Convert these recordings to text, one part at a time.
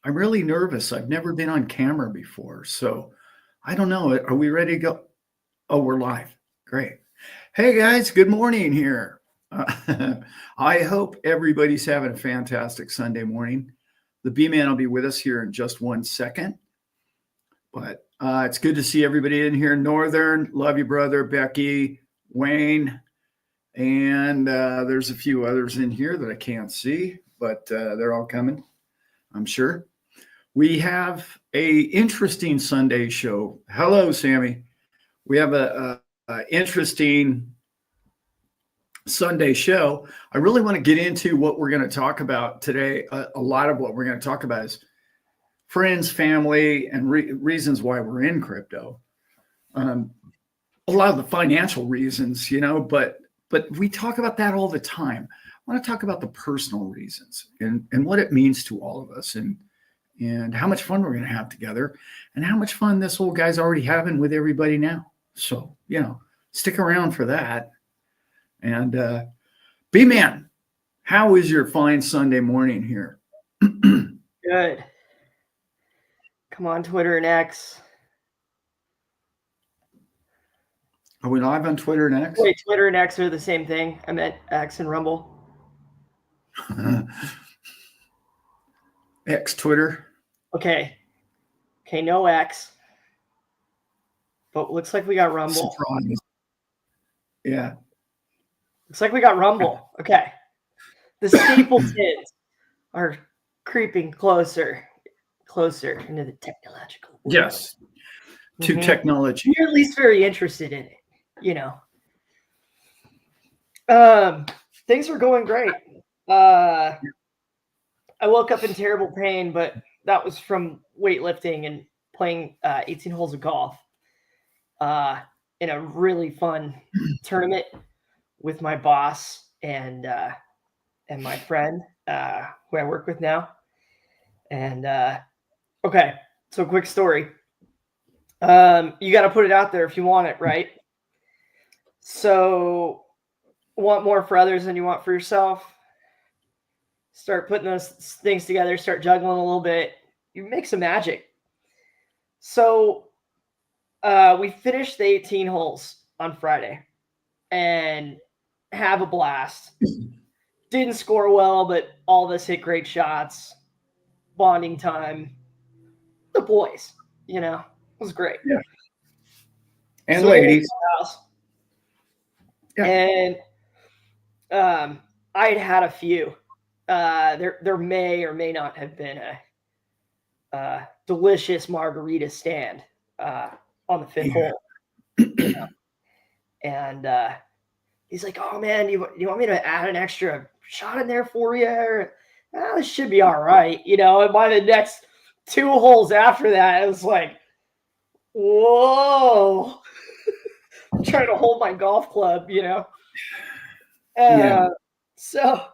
I'm really nervous. I've never been on camera before, so I don't know. Are we ready to go? Oh, we're live. Great. Hey guys, good morning here. I hope everybody's having a fantastic Sunday morning. The B Man will be with us here in just 1 second, but it's good to see everybody in here. Northern, love you, brother. Becky, Wayne, and there's a few others in here that I can't see, but they're all coming, I'm sure. We have a interesting Sunday show. Hello, Sammy. We have a interesting Sunday show. I really want to get into what we're going to talk about today. A lot of what we're going to talk about is friends, family, and reasons why we're in crypto. A lot of the financial reasons, but we talk about that all the time. I want to talk about the personal reasons and what it means to all of us and how much fun we're going to have together and how much fun this old guy's already having with everybody now. So, stick around for that. And B-Man, how is your fine Sunday morning here? Good. Come on, Twitter and X. Are we live on Twitter and X? Wait, Twitter and X are the same thing. I meant X and Rumble. X Twitter. Okay, no X. But looks like we got Rumble. Surprise. Yeah. Looks like we got Rumble. Okay. The Stapletons are creeping closer into the technological world. Yes. To technology. You're at least very interested in it, Things are going great. I woke up in terrible pain, but that was from weightlifting and playing 18 holes of golf in a really fun tournament with my boss and my friend who I work with now. And okay, so quick story. You got to put it out there if you want it, right? So, want more for others than you want for yourself. Start putting those things together, start juggling a little bit. You make some magic. So we finished the 18 holes on Friday and have a blast. Didn't score well, but all of us hit great shots. Bonding time. The boys, it was great. Yeah. And so ladies. Yeah. And I had a few. There may or may not have been a delicious margarita stand on the fifth hole. And he's like, "Oh man, you want me to add an extra shot in there for you? This should be all right." And by the next 2 holes after that, it was like, whoa. I'm trying to hold my golf club, Yeah. So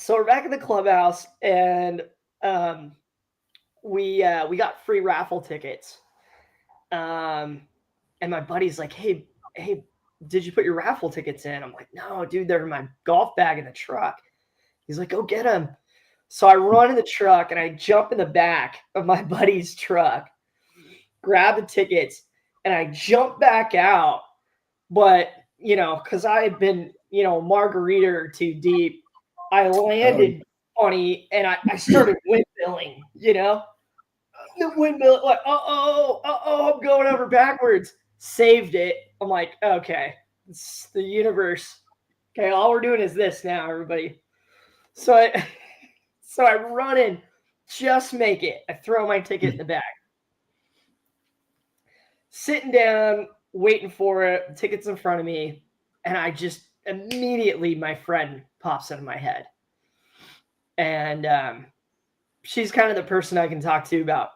we're back in the clubhouse, and we got free raffle tickets. And my buddy's like, hey, did you put your raffle tickets in? I'm like, no, dude, they're in my golf bag in the truck. He's like, go get them. So I run in the truck and I jump in the back of my buddy's truck, grab the tickets, and I jump back out. But, because I had been, margarita or two deep, I landed funny and I started windmilling, The windmill, like, I'm going over backwards. Saved it. I'm like, okay, it's the universe. Okay, all we're doing is this now, everybody. So I run in, just make it. I throw my ticket in the bag. Sitting down, waiting for it, the ticket's in front of me, and I just immediately, my friend pops into my head. And she's kind of the person I can talk to about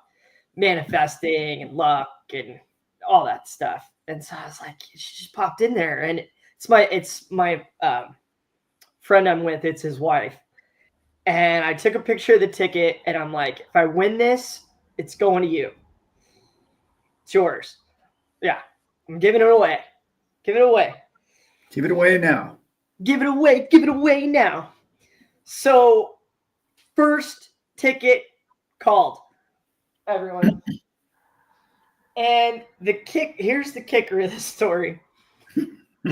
manifesting and luck and all that stuff. And so I was like, she just popped in there, and it's my friend I'm with, it's his wife. And I took a picture of the ticket, and I'm like, if I win this, it's going to you. It's yours. Yeah, I'm giving it away. Give it away. Give it away now. Give it away now. So first ticket called, everyone. And here's the kicker of this story.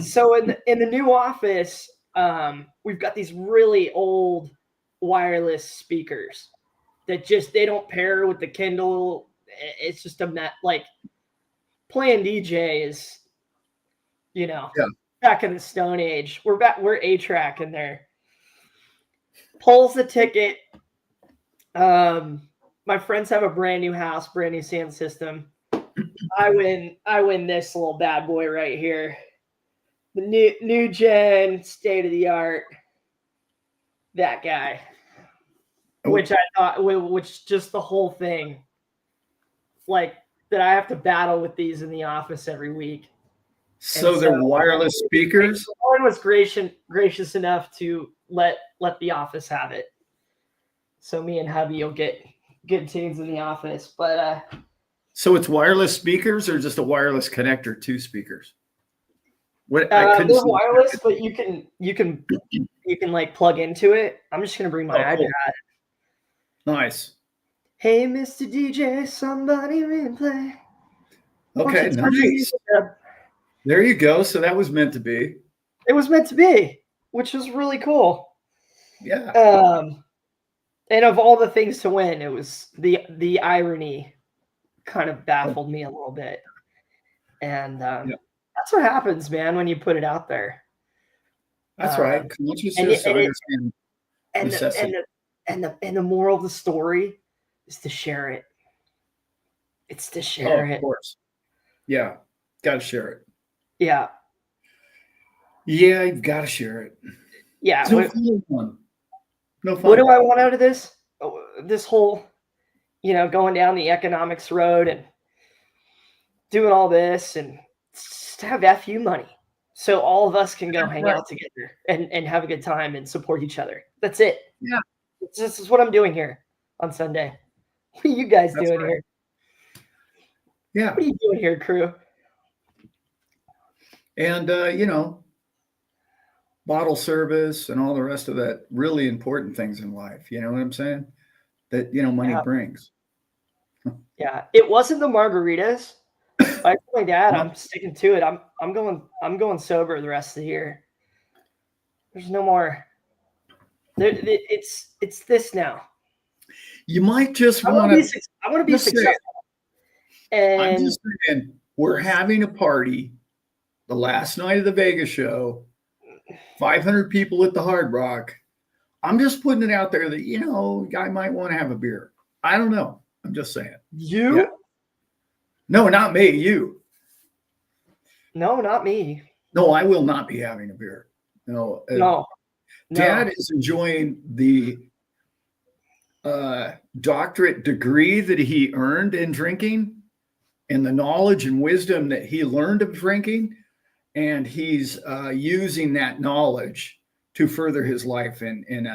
So in the new office, we've got these really old wireless speakers that they don't pair with the Kindle. It's just like playing DJ is, back in the Stone Age. We're A-Track in there. Pulls the ticket. My friends have a brand new house, brand new sound system. I win this little bad boy right here. The new gen, state of the art. That guy. Which I thought, which just the whole thing, like that I have to battle with these in the office every week. So they're wireless speakers? Someone was gracious enough to let the office have it. So me and hubby will get good tunes in the office. But so it's wireless speakers or just a wireless connector to speakers? They're wireless, but you can like plug into it. I'm just gonna bring my iPad. Cool. Nice. Hey, Mr. DJ, somebody replay. Okay, nice. There you go. So that was meant to be. It was meant to be, which was really cool. Yeah. And of all the things to win, it was the irony kind of baffled me a little bit. And that's what happens, man, when you put it out there. That's right. And the moral of the story is to share it. It's to share it. Of course. Yeah. Got to share it. Yeah. Yeah, you've got to share it. Yeah. No fun. What do I want out of this? This whole, going down the economics road and doing all this and just have FU money. So all of us can go hang out together and have a good time and support each other. That's it. Yeah. This is what I'm doing here on Sunday. What are you guys doing here? Yeah. What are you doing here, crew? And, bottle service and all the rest of that really important things in life. You know what I'm saying? That, money brings. Yeah. It wasn't the margaritas. Like my dad, I'm sticking to it. I'm going sober the rest of the year. There's no more. It's this now. You might just want to. I want to be successful. And I'm just saying, we're having a party the last night of the Vegas show. 500 people at the Hard Rock. I'm just putting it out there that I might want to have a beer. I don't know. I'm just saying. You? Yeah. No, not me. You. No, not me. No, I will not be having a beer. No. Dad is enjoying the doctorate degree that he earned in drinking and the knowledge and wisdom that he learned of drinking. And he's using that knowledge to further his life in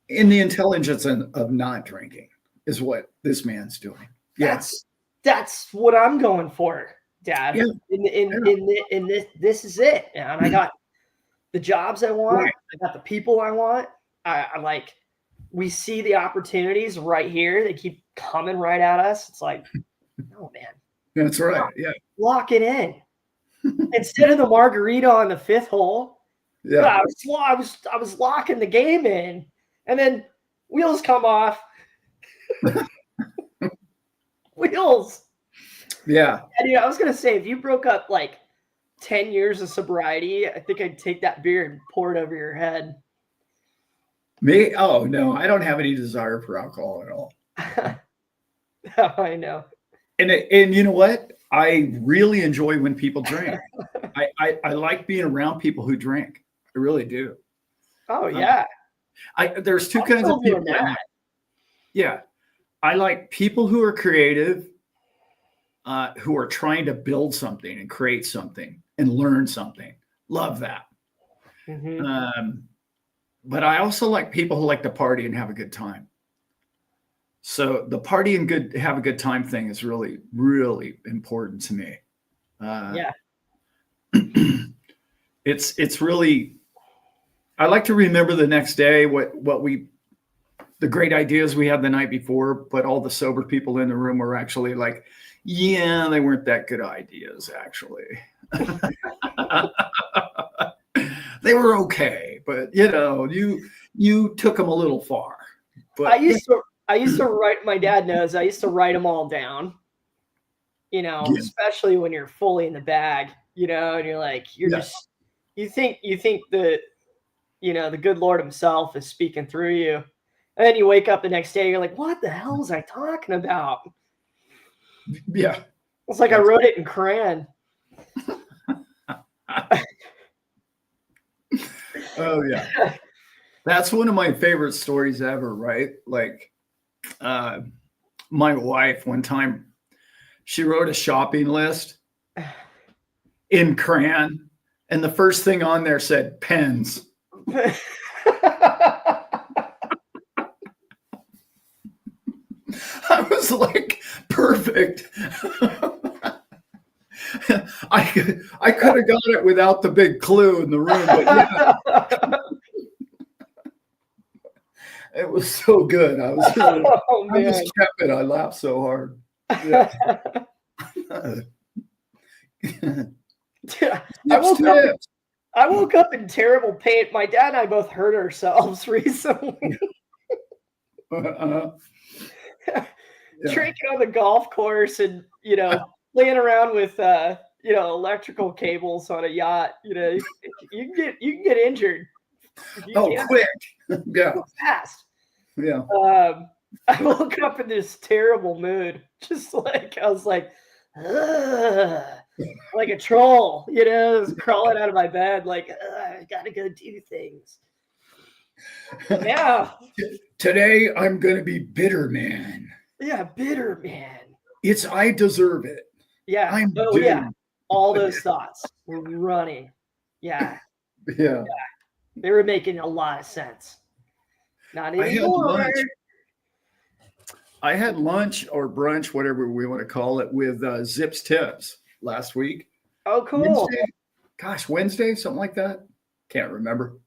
the intelligence of not drinking is what this man's doing. Yes. That's what I'm going for, Dad. Yeah. In this is it. And I got the jobs I want. Right. I got the people I want. I like, we see the opportunities right here. They keep coming right at us. It's like, no, man. That's right. Yeah. Lock it in. Instead of the margarita on the fifth hole. Yeah. I was locking the game in, and then wheels come off. Wheels. Yeah. And, I was gonna say, if you broke up like 10 years of sobriety, I think I'd take that beer and pour it over your head. Me? Oh no, I don't have any desire for alcohol at all. Oh, I know. And you know what? I really enjoy when people drink. I like being around people who drink. I really do. Oh yeah. There's two kinds of people. Yeah. I like people who are creative, who are trying to build something and create something and learn something. Love that. Mm-hmm. But I also like people who like to party and have a good time. So the party and have a good time thing is really, really important to me. Yeah. It's really, I like to remember the next day, the the great ideas we had the night before, but all the sober people in the room were actually like, yeah, they weren't that good ideas, actually. They were okay, but you took them a little far. But I used to write, my dad knows, I used to write them all down, especially when you're fully in the bag, and you're like, you think the, the good Lord himself is speaking through you. And then you wake up the next day, you're like, what the hell was I talking about? Yeah. It's like I wrote it in crayon. Oh, yeah. That's one of my favorite stories ever, right? Like, my wife, one time, she wrote a shopping list in crayon, and the first thing on there said pens. I was like, perfect. I could have got it without the big clue in the room, but yeah. It was so good. I was really, I just kept it. I laughed so hard. Yeah. I woke up in terrible pain. My dad and I both hurt ourselves recently. Drinking on the golf course and, playing around with, electrical cables on a yacht. You can get injured. Quick. Yeah. Fast. Yeah. I woke up in this terrible mood. Just like, I was like, like a troll, just crawling out of my bed, like, I gotta go do things. Yeah. Today I'm gonna be bitter man. Yeah, bitter man. I deserve it. Yeah. Yeah. All those thoughts were running. Yeah. Yeah. They were making a lot of sense. Not anymore. I had lunch or brunch, whatever we want to call it, with Zips Tips last week. Oh, cool. Wednesday, something like that. Can't remember.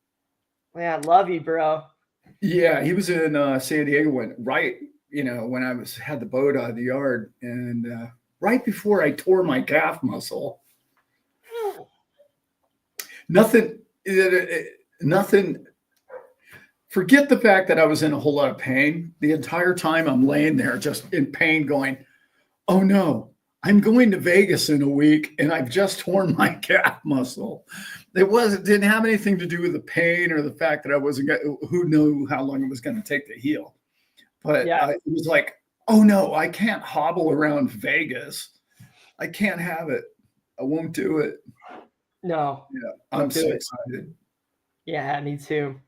Yeah, I love you, bro. Yeah, he was in San Diego when I had the boat out of the yard, and right before I tore my calf muscle. Nothing. Forget the fact that I was in a whole lot of pain. The entire time I'm laying there just in pain going, oh no, I'm going to Vegas in a week and I've just torn my calf muscle. It didn't have anything to do with the pain or the fact that I wasn't, who knew how long it was going to take to heal. But it was like, oh no, I can't hobble around Vegas. I can't have it. I won't do it. No. Yeah, I'm so excited. Yeah, me too.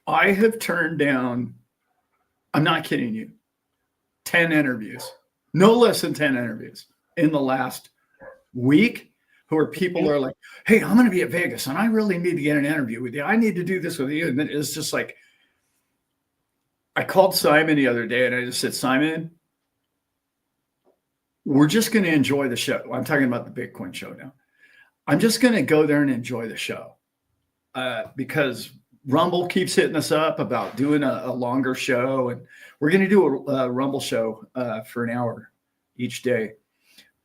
I have turned down, I'm not kidding you, 10 interviews, no less than 10 interviews in the last week, where people are like, hey, I'm going to be at Vegas and I really need to get an interview with you. I need to do this with you. And then it's just like, I called Simon the other day and I just said, Simon, we're just going to enjoy the show. I'm talking about the Bitcoin show now. I'm just going to go there and enjoy the show because Rumble keeps hitting us up about doing a longer show, and we're going to do a Rumble show for an hour each day.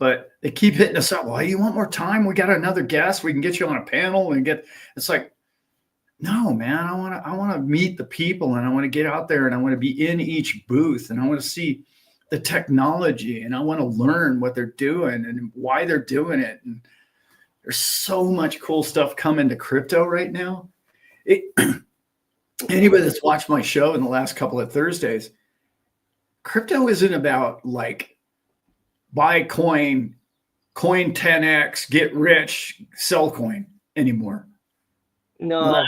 But they keep hitting us up. Well, you want more time? We got another guest. We can get you on a panel and get. It's like, no, man. I want to meet the people, and I want to get out there, and I want to be in each booth, and I want to see the technology, and I want to learn what they're doing and why they're doing it. And there's so much cool stuff coming to crypto right now. Anybody that's watched my show in the last couple of Thursdays, crypto isn't about like buy coin 10x, get rich, sell coin anymore. No,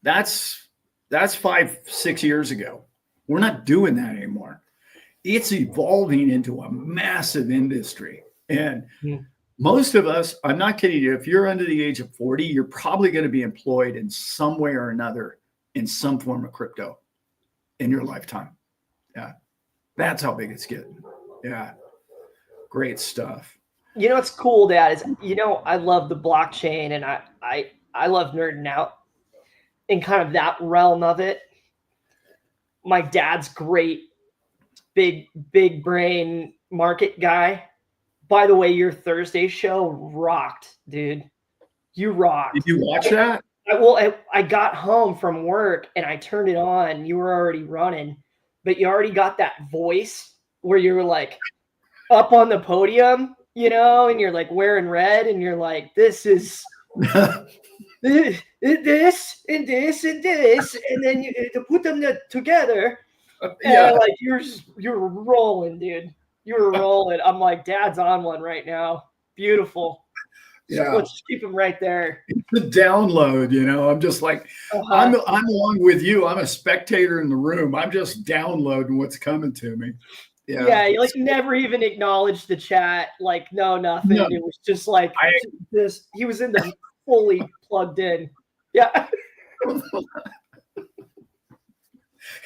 that's 5-6 years ago. We're not doing that anymore. It's evolving into a massive industry. And most of us, I'm not kidding you, if you're under the age of 40, you're probably going to be employed in some way or another in some form of crypto in your lifetime. Yeah. That's how big it's getting. Yeah. Great stuff. What's cool, Dad, is, I love the blockchain, and I love nerding out in kind of that realm of it. my dad's great, big brain market guy. By the way, your Thursday show rocked, dude. You rocked. Did you watch that? I got home from work and I turned it on. You were already running, but you already got that voice where you were like up on the podium, you know, and you're like wearing red and you're like, this is this and this and this and this, and then you to put them together. Yeah. And like you're rolling, dude. You were rolling. I'm like, Dad's on one right now. Beautiful. So Yeah. let's just keep him right there. The download, you know, I'm just like, I'm along with you. I'm a spectator in the room. I'm just downloading what's coming to me. Yeah, you like never even acknowledged the chat. Like, no, nothing. No. It was just like this. He was in the fully plugged in. Yeah.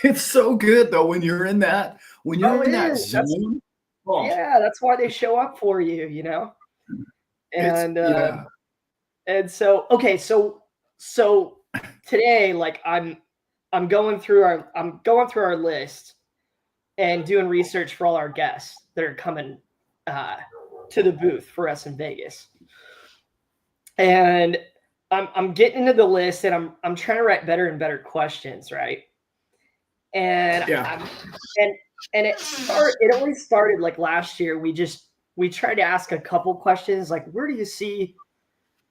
It's so good though when you're in that zone. Yeah, that's why they show up for you, you know. And and so okay, so today, like I'm going through our list and doing research for all our guests that are coming to the booth for us in Vegas. And I'm getting into the list and I'm trying to write better and better questions, right? And it always started like last year. We tried to ask a couple questions like, where do you see,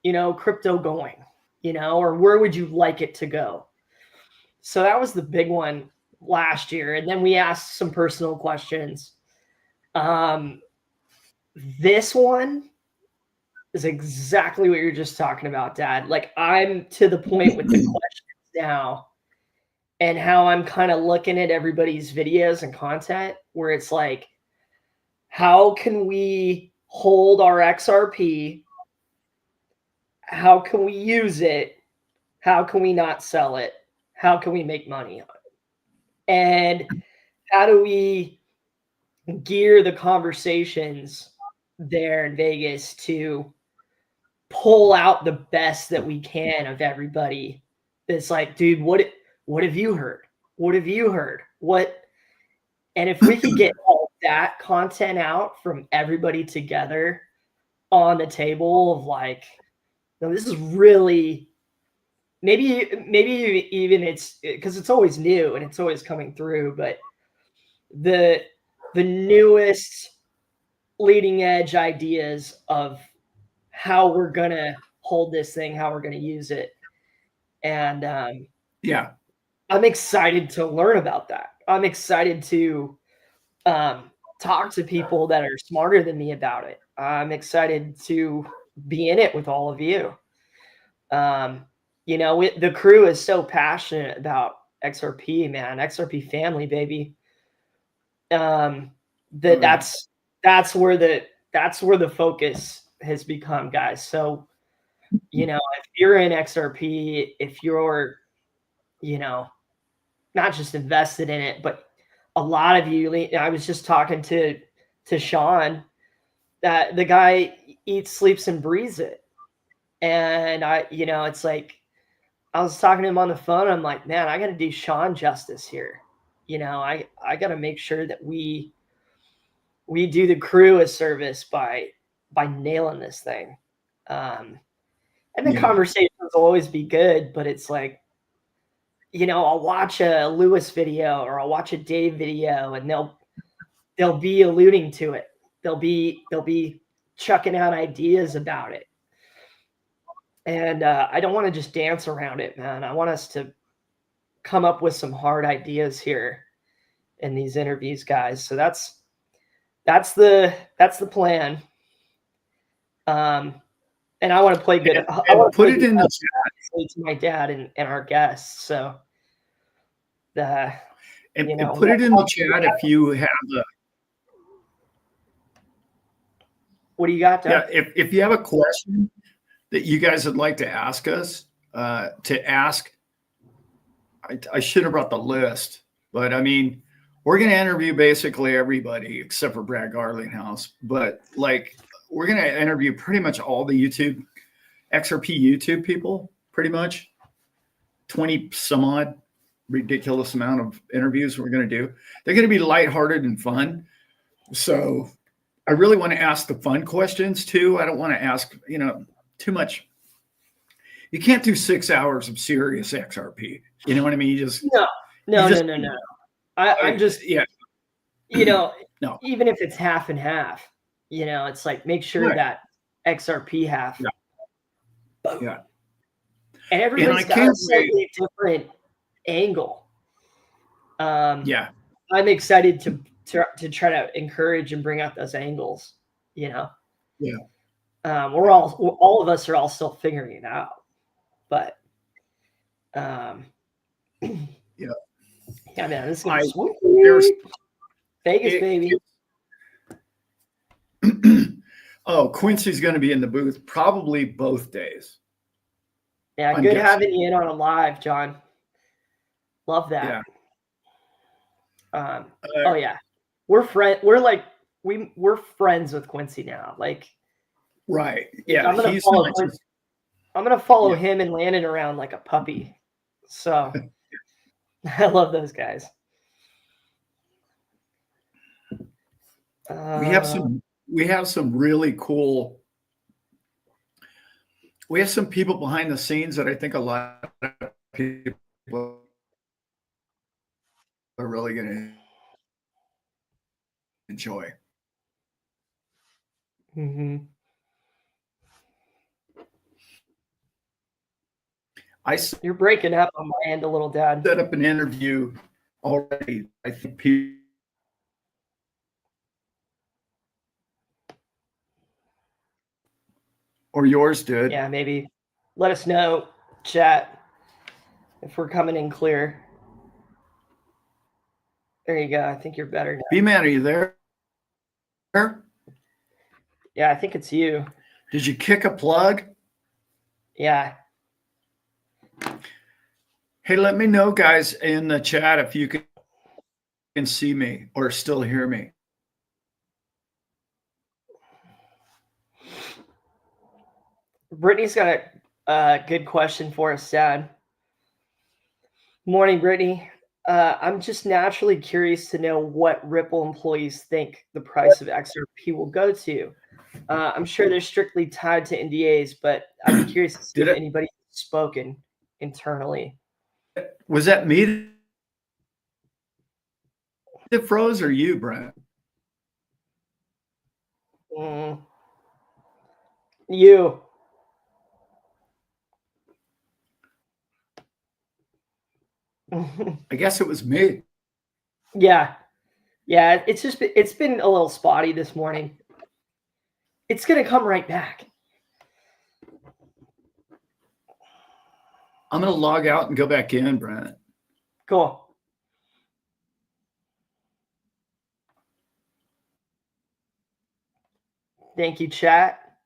you know, crypto going, you know, or where would you like it to go? So that was the big one last year. And then we asked some personal questions. This one is exactly what you're just talking about, Dad. Like I'm to the point with the questions now and how I'm kind of looking at everybody's videos and content where it's like, how can we hold our XRP? How can we use it? How can we not sell it? How can we make money on it? And how do we gear the conversations there in Vegas to pull out the best that we can of everybody? It's like, dude, what have you heard? What have you heard? And if we could get all that content out from everybody together on the table of like, no, this is really maybe even it's because it's always new and it's always coming through, but the newest leading edge ideas of how we're gonna hold this thing, how we're gonna use it. And I'm excited to learn about that. I'm excited to talk to people that are smarter than me about it. I'm excited to be in it with all of you. You know, the crew is so passionate about XRP, man. XRP family, baby. That's where the focus has become, guys. So, you know, if you're in XRP, if you're, you know, not just invested in it, but a lot of you, I was just talking to Sean, that the guy eats, sleeps, and breathes it. And you know, it's like, I was talking to him on the phone. I'm like, man, I got to do Sean justice here. You know, I got to make sure that we do the crew a service by nailing this thing. And the conversations will always be good, but it's like, you know, I'll watch a Lewis video or I'll watch a Dave video and they'll be alluding to it. They'll be chucking out ideas about it. And I don't want to just dance around it, man. I want us to come up with some hard ideas here in these interviews, guys. So that's the plan. And I want to play good. I want to put it in the chat to my dad and our guests. So put it in the chat if you have the. What do you got, Doug? Yeah, if you have a question that you guys would like to ask us, I should have brought the list, but I mean, we're going to interview basically everybody except for Brad Garlinghouse, but like we're going to interview pretty much all the XRP YouTube people, pretty much 20 some odd. ridiculous amount of interviews we're going to do. They're going to be lighthearted and fun. So I really want to ask the fun questions too. I don't want to ask, too much. You can't do 6 hours of serious XRP. You know what I mean? No. I'm just, yeah. No. Even if it's half and half, it's like, make sure that XRP half. Yeah. Boom. Yeah. And everybody's got a slightly different angle. Yeah. I'm excited to try to encourage and bring out those angles, Yeah. All of us are all still figuring it out. But yeah, man, this is gonna be sweet. Vegas, baby. Oh, Quincy's going to be in the booth probably both days. Yeah, good having you in on a live, John. Love that. Yeah. Oh yeah, we're we're friends with Quincy now. Like, right? Yeah, I'm gonna follow him and Landon around like a puppy. So I love those guys. We have some really cool. We have some people behind the scenes that I think a lot of people are really going to enjoy. Mm-hmm. You're breaking up on my end a little, Dad. Set up an interview already. I think people. Or yours did. Yeah, maybe. Let us know, chat, if we're coming in clear. There you go. I think you're better now. B-Man, are you there? Yeah, I think it's you. Did you kick a plug? Yeah. Hey, let me know, guys, in the chat if you can see me or still hear me. Brittany's got a good question for us, Dad. Morning, Brittany. I'm just naturally curious to know what Ripple employees think the price of XRP will go to. I'm sure they're strictly tied to NDAs, but I'd be curious to see if anybody's spoken internally. Was that me that froze or you, Brent? You. I guess it was me. Yeah. It's been a little spotty this morning. It's gonna come right back. I'm gonna log out and go back in, Brent. Cool. Thank you, chat.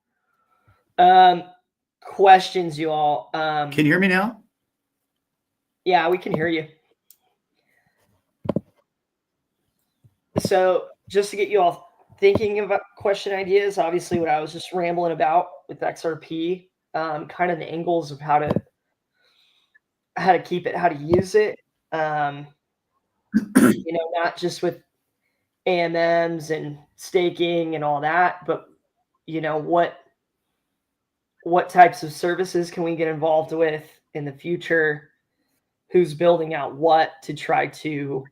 Questions, you all. Can you hear me now? Yeah, we can hear you. So just to get you all thinking about question ideas, obviously what I was just rambling about with XRP, kind of the angles of how to keep it, how to use it, not just with AMMs and staking and all that, but what types of services can we get involved with in the future? Who's building out what to try to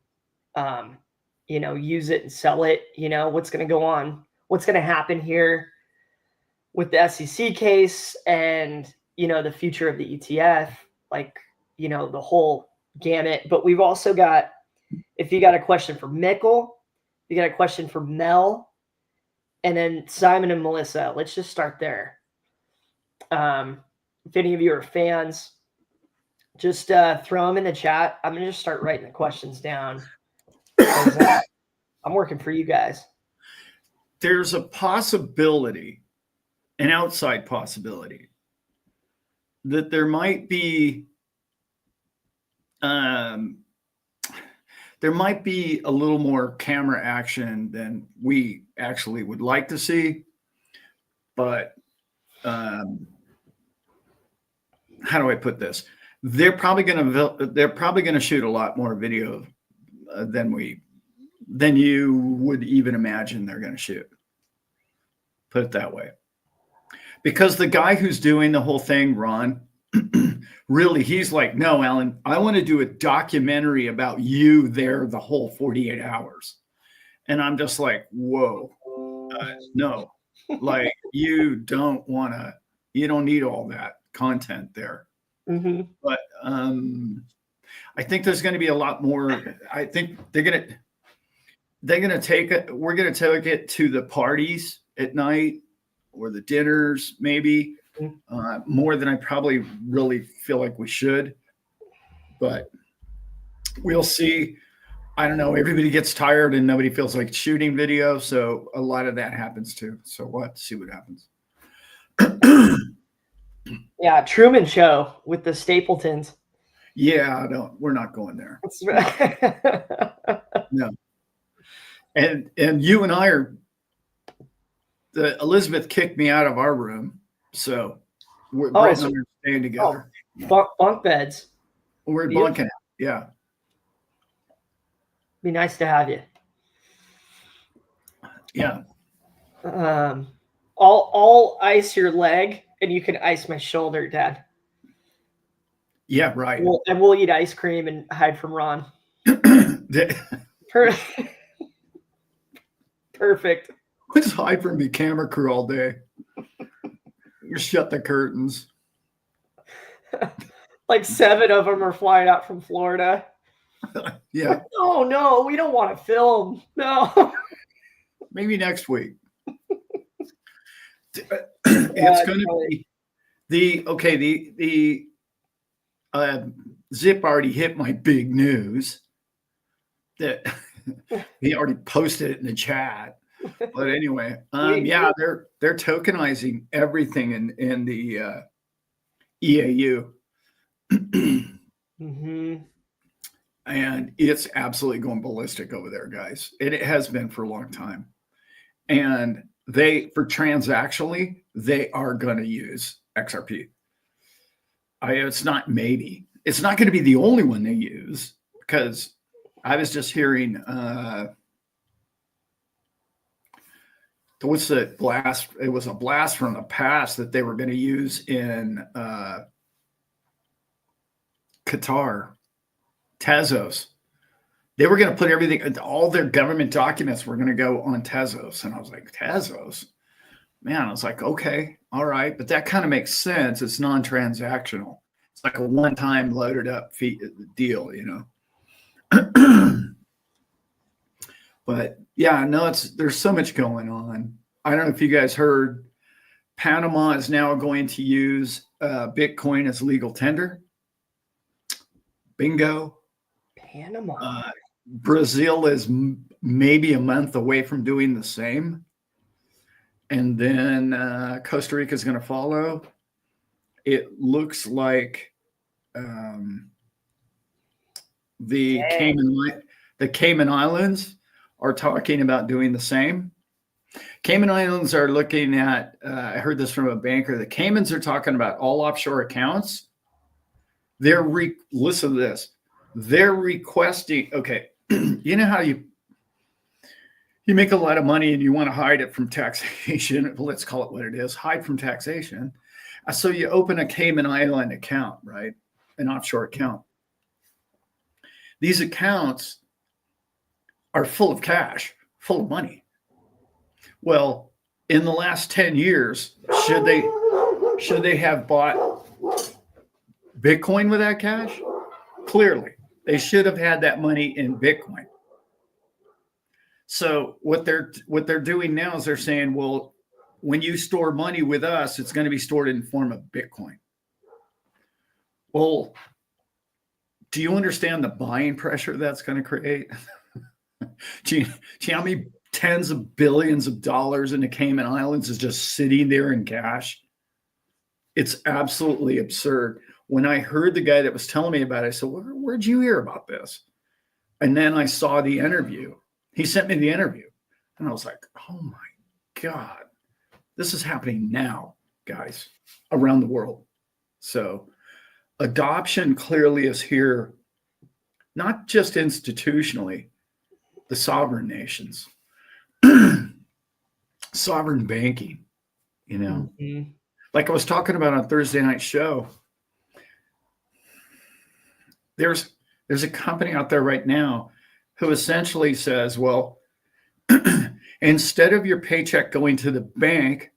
use it and sell it? What's going to go on? What's going to happen here with the SEC case and, the future of the ETF, like, the whole gamut. But we've also got, if you got a question for Mikkel, you got a question for Mel, and then Simon and Melissa, let's just start there. If any of you are fans, just throw them in the chat. I'm going to just start writing the questions down. I'm working for you guys. There's a possibility, an outside possibility, that there might be a little more camera action than we actually would like to see. But how do I put this? they're probably going to shoot a lot more video than you would even imagine they're going to shoot. Put it that way. Because the guy who's doing the whole thing, Ron, really, he's like, no, Alan, I want to do a documentary about you there the whole 48 hours. And I'm just like, whoa, no, like you don't need all that content there. Mm-hmm. But I think there's going to be a lot more. I think we're going to take it to the parties at night or the dinners, maybe more than I probably really feel like we should. But we'll see. I don't know. Everybody gets tired and nobody feels like shooting video. So a lot of that happens too. So we'll have to see what happens. Yeah, Truman Show with the Stapletons. Yeah, no, we're not going there. No. And you and I Elizabeth kicked me out of our room. So we're staying together. Bunk beds. We're bunking. Yeah. Be nice to have you. Yeah. I'll ice your leg and you can ice my shoulder, Dad. Yeah, right. And we'll eat ice cream and hide from Ron. Perfect. Let's hide from the camera crew all day. Shut the curtains. Like 7 of them are flying out from Florida. Yeah. Oh no, we don't want to film. No. Maybe next week. It's going to be the Zip already hit my big news that he already posted it in the chat. But anyway, yeah, they're tokenizing everything in the EAU. Mm-hmm. And it's absolutely going ballistic over there, guys. It has been for a long time. And for transactionally, they are going to use XRP. It's not maybe. It's not going to be the only one they use, because I was just hearing, what's the blast? It was a blast from the past that they were going to use in Qatar. Tezos. They were going to put everything, all their government documents were going to go on Tezos. And I was like, Tezos? Man, I was like, okay, all right. But that kind of makes sense. It's non-transactional. It's like a one-time loaded up fee deal, But yeah, no, there's so much going on. I don't know if you guys heard, Panama is now going to use Bitcoin as legal tender. Bingo. Panama. Brazil is maybe a month away from doing the same. And then Costa Rica is going to follow. It looks like the Cayman Islands are talking about doing the same. Cayman Islands are looking at, I heard this from a banker, the Caymans are talking about all offshore accounts. Listen to this. They're requesting, okay, you know how you make a lot of money and you want to hide it from taxation. Let's call it what it is, hide from taxation. So you open a Cayman Island account, right? An offshore account. These accounts are full of cash, full of money. Well, in the last 10 years, should they have bought Bitcoin with that cash? Clearly, they should have had that money in Bitcoin. So what they're doing now is they're saying, well, when you store money with us, it's going to be stored in the form of Bitcoin. Well, do you understand the buying pressure that's going to create? do you know how many tens of billions of dollars in the Cayman Islands is just sitting there in cash? It's absolutely absurd. When I heard the guy that was telling me about it, I said, where'd you hear about this? And then I saw the interview. He sent me the interview. And I was like, oh my God, this is happening now, guys, around the world. So adoption clearly is here, not just institutionally, the sovereign nations, sovereign banking, Mhm. like I was talking about on Thursday night show. There's a company out there right now who essentially says, well, instead of your paycheck going to the bank,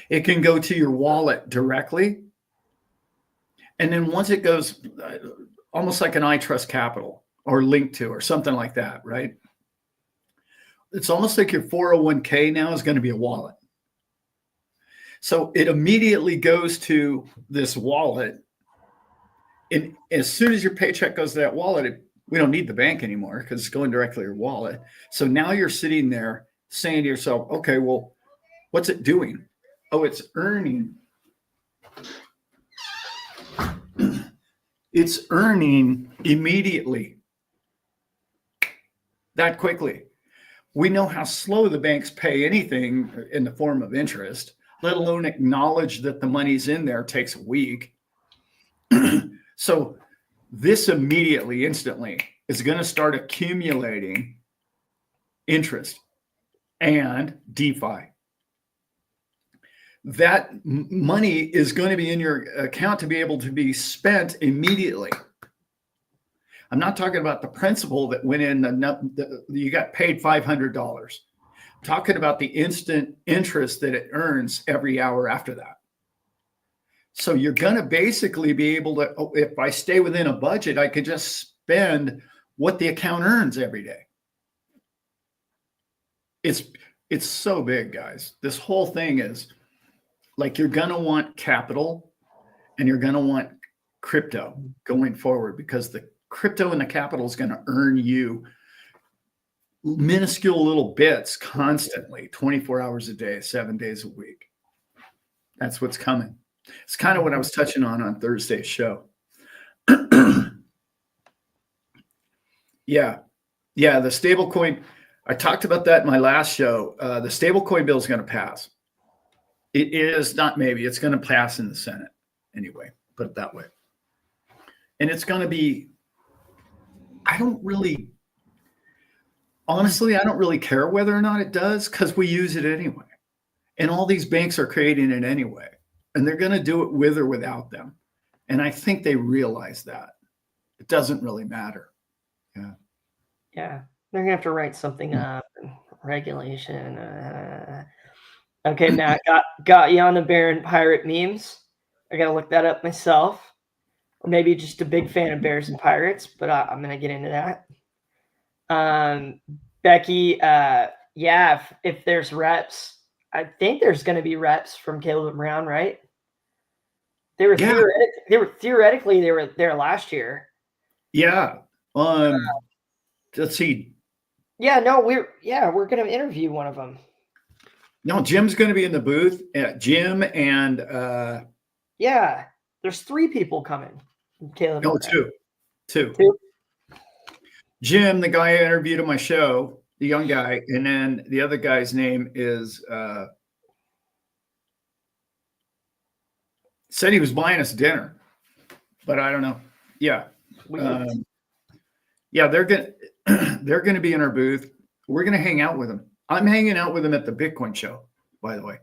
it can go to your wallet directly. And then once it goes, almost like an I Trust Capital or Link to or something like that, right? It's almost like your 401k now is going to be a wallet. So it immediately goes to this wallet. And as soon as your paycheck goes to that wallet, we don't need the bank anymore because it's going directly to your wallet. So now you're sitting there saying to yourself, okay, well, what's it doing? Oh, it's earning. It's earning immediately, that quickly. We know how slow the banks pay anything in the form of interest, let alone acknowledge that the money's in there takes a week. So this immediately, instantly, is going to start accumulating interest and DeFi. That money is going to be in your account to be able to be spent immediately. I'm not talking about the principal that went in, you got paid $500. I'm talking about the instant interest that it earns every hour after that. So you're going to basically be able to, if I stay within a budget, I could just spend what the account earns every day. It's so big, guys. This whole thing is like, you're going to want capital and you're going to want crypto going forward, because the crypto and the capital is going to earn you minuscule little bits constantly, 24 hours a day, 7 days a week. That's what's coming. It's kind of what I was touching on Thursday's show. Yeah. The stablecoin, I talked about that in my last show. The stablecoin bill is going to pass. It is not maybe, it's going to pass in the Senate anyway, put it that way. And it's going to be, honestly, I don't really care whether or not it does, because we use it anyway. And all these banks are creating it anyway. And they're going to do it with or without them. And I think they realize that. It doesn't really matter. Yeah. Yeah. They're going to have to write something up. Regulation. Okay, Matt, got you on the bear and pirate memes. I got to look that up myself. Or maybe just a big fan of bears and pirates, but I'm going to get into that. Becky, yeah, if there's reps, I think there's going to be reps from Caleb and Brown, right? They were theoretically they were there last year. Yeah. Let's see. Yeah, no, we're going to interview one of them. No, Jim's going to be in the booth. Jim and yeah, there's 3 people coming. Caleb. No, two. Jim, the guy I interviewed on my show, the young guy, and then the other guy's name is said he was buying us dinner, but I don't know. Yeah. Yeah, they're gonna be in our booth. We're gonna hang out with them. I'm hanging out with them at the Bitcoin show, by the way.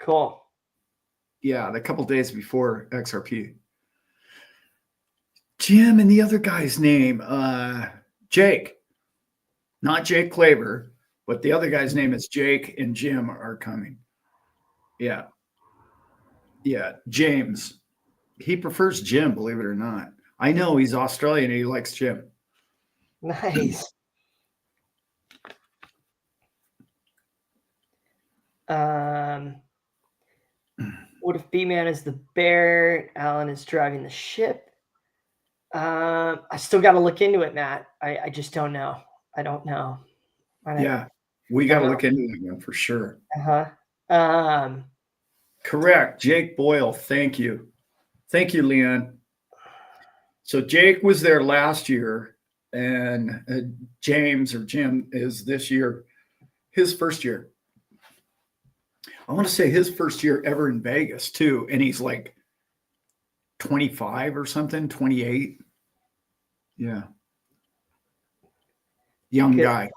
Cool. Yeah, the couple days before XRP. Jim and the other guy's name, Jake. Not Jake Klaver, but the other guy's name is Jake, and Jim are coming. Yeah. James. He prefers Jim, believe it or not. I know he's Australian and he likes Jim. Nice. What if B-Man is the bear? Alan is driving the ship. I still got to look into it, Matt. I just don't know. I don't know. Yeah, we got to look into that one for sure. Correct. Jake Boyle. Thank you. Thank you, Leon. So Jake was there last year, and James or Jim is this year, his first year. I want to say his first year ever in Vegas too. And he's like 25 or something, 28. Yeah. Young Good, guy.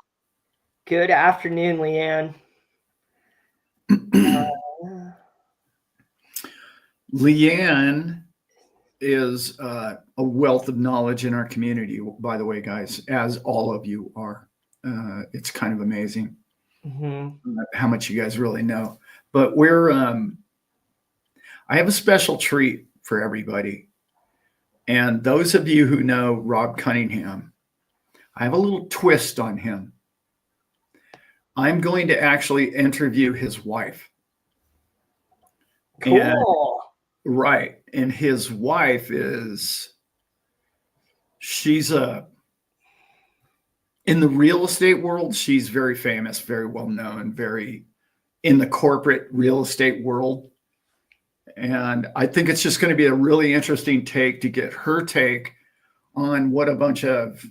good afternoon, Leanne. Leanne is a wealth of knowledge in our community, by the way, guys, as all of you are. It's kind of amazing how much you guys really know. But I have a special treat for everybody. And those of you who know Rob Cunningham, I have a little twist on him. I'm going to actually interview his wife. Cool. And, right. And his wife she's in the real estate world, she's very famous, very well known, very in the corporate real estate world. And I think it's just going to be a really interesting take to get her take on what a bunch of,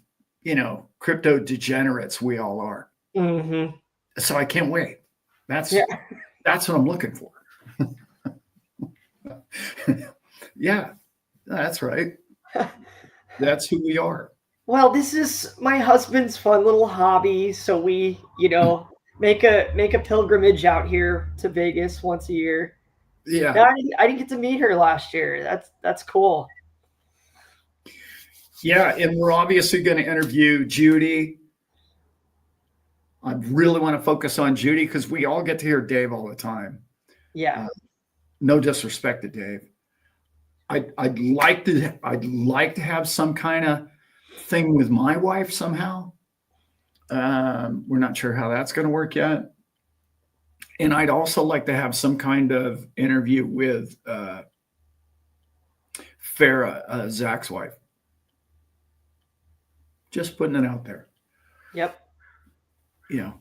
crypto degenerates we all are. Mm-hmm. So I can't wait. That's what I'm looking for. Yeah, that's right. That's who we are. Well, this is my husband's fun little hobby. So we, make a pilgrimage out here to Vegas once a year. Yeah. No, I didn't get to meet her last year. That's cool. Yeah, and we're obviously going to interview Judy. I really want to focus on Judy because we all get to hear Dave all the time. Yeah. No disrespect to Dave. I'd like to have some kind of thing with my wife somehow. We're not sure how that's going to work yet. And I'd also like to have some kind of interview with Farah, Zach's wife. Just putting it out there. Yep. We're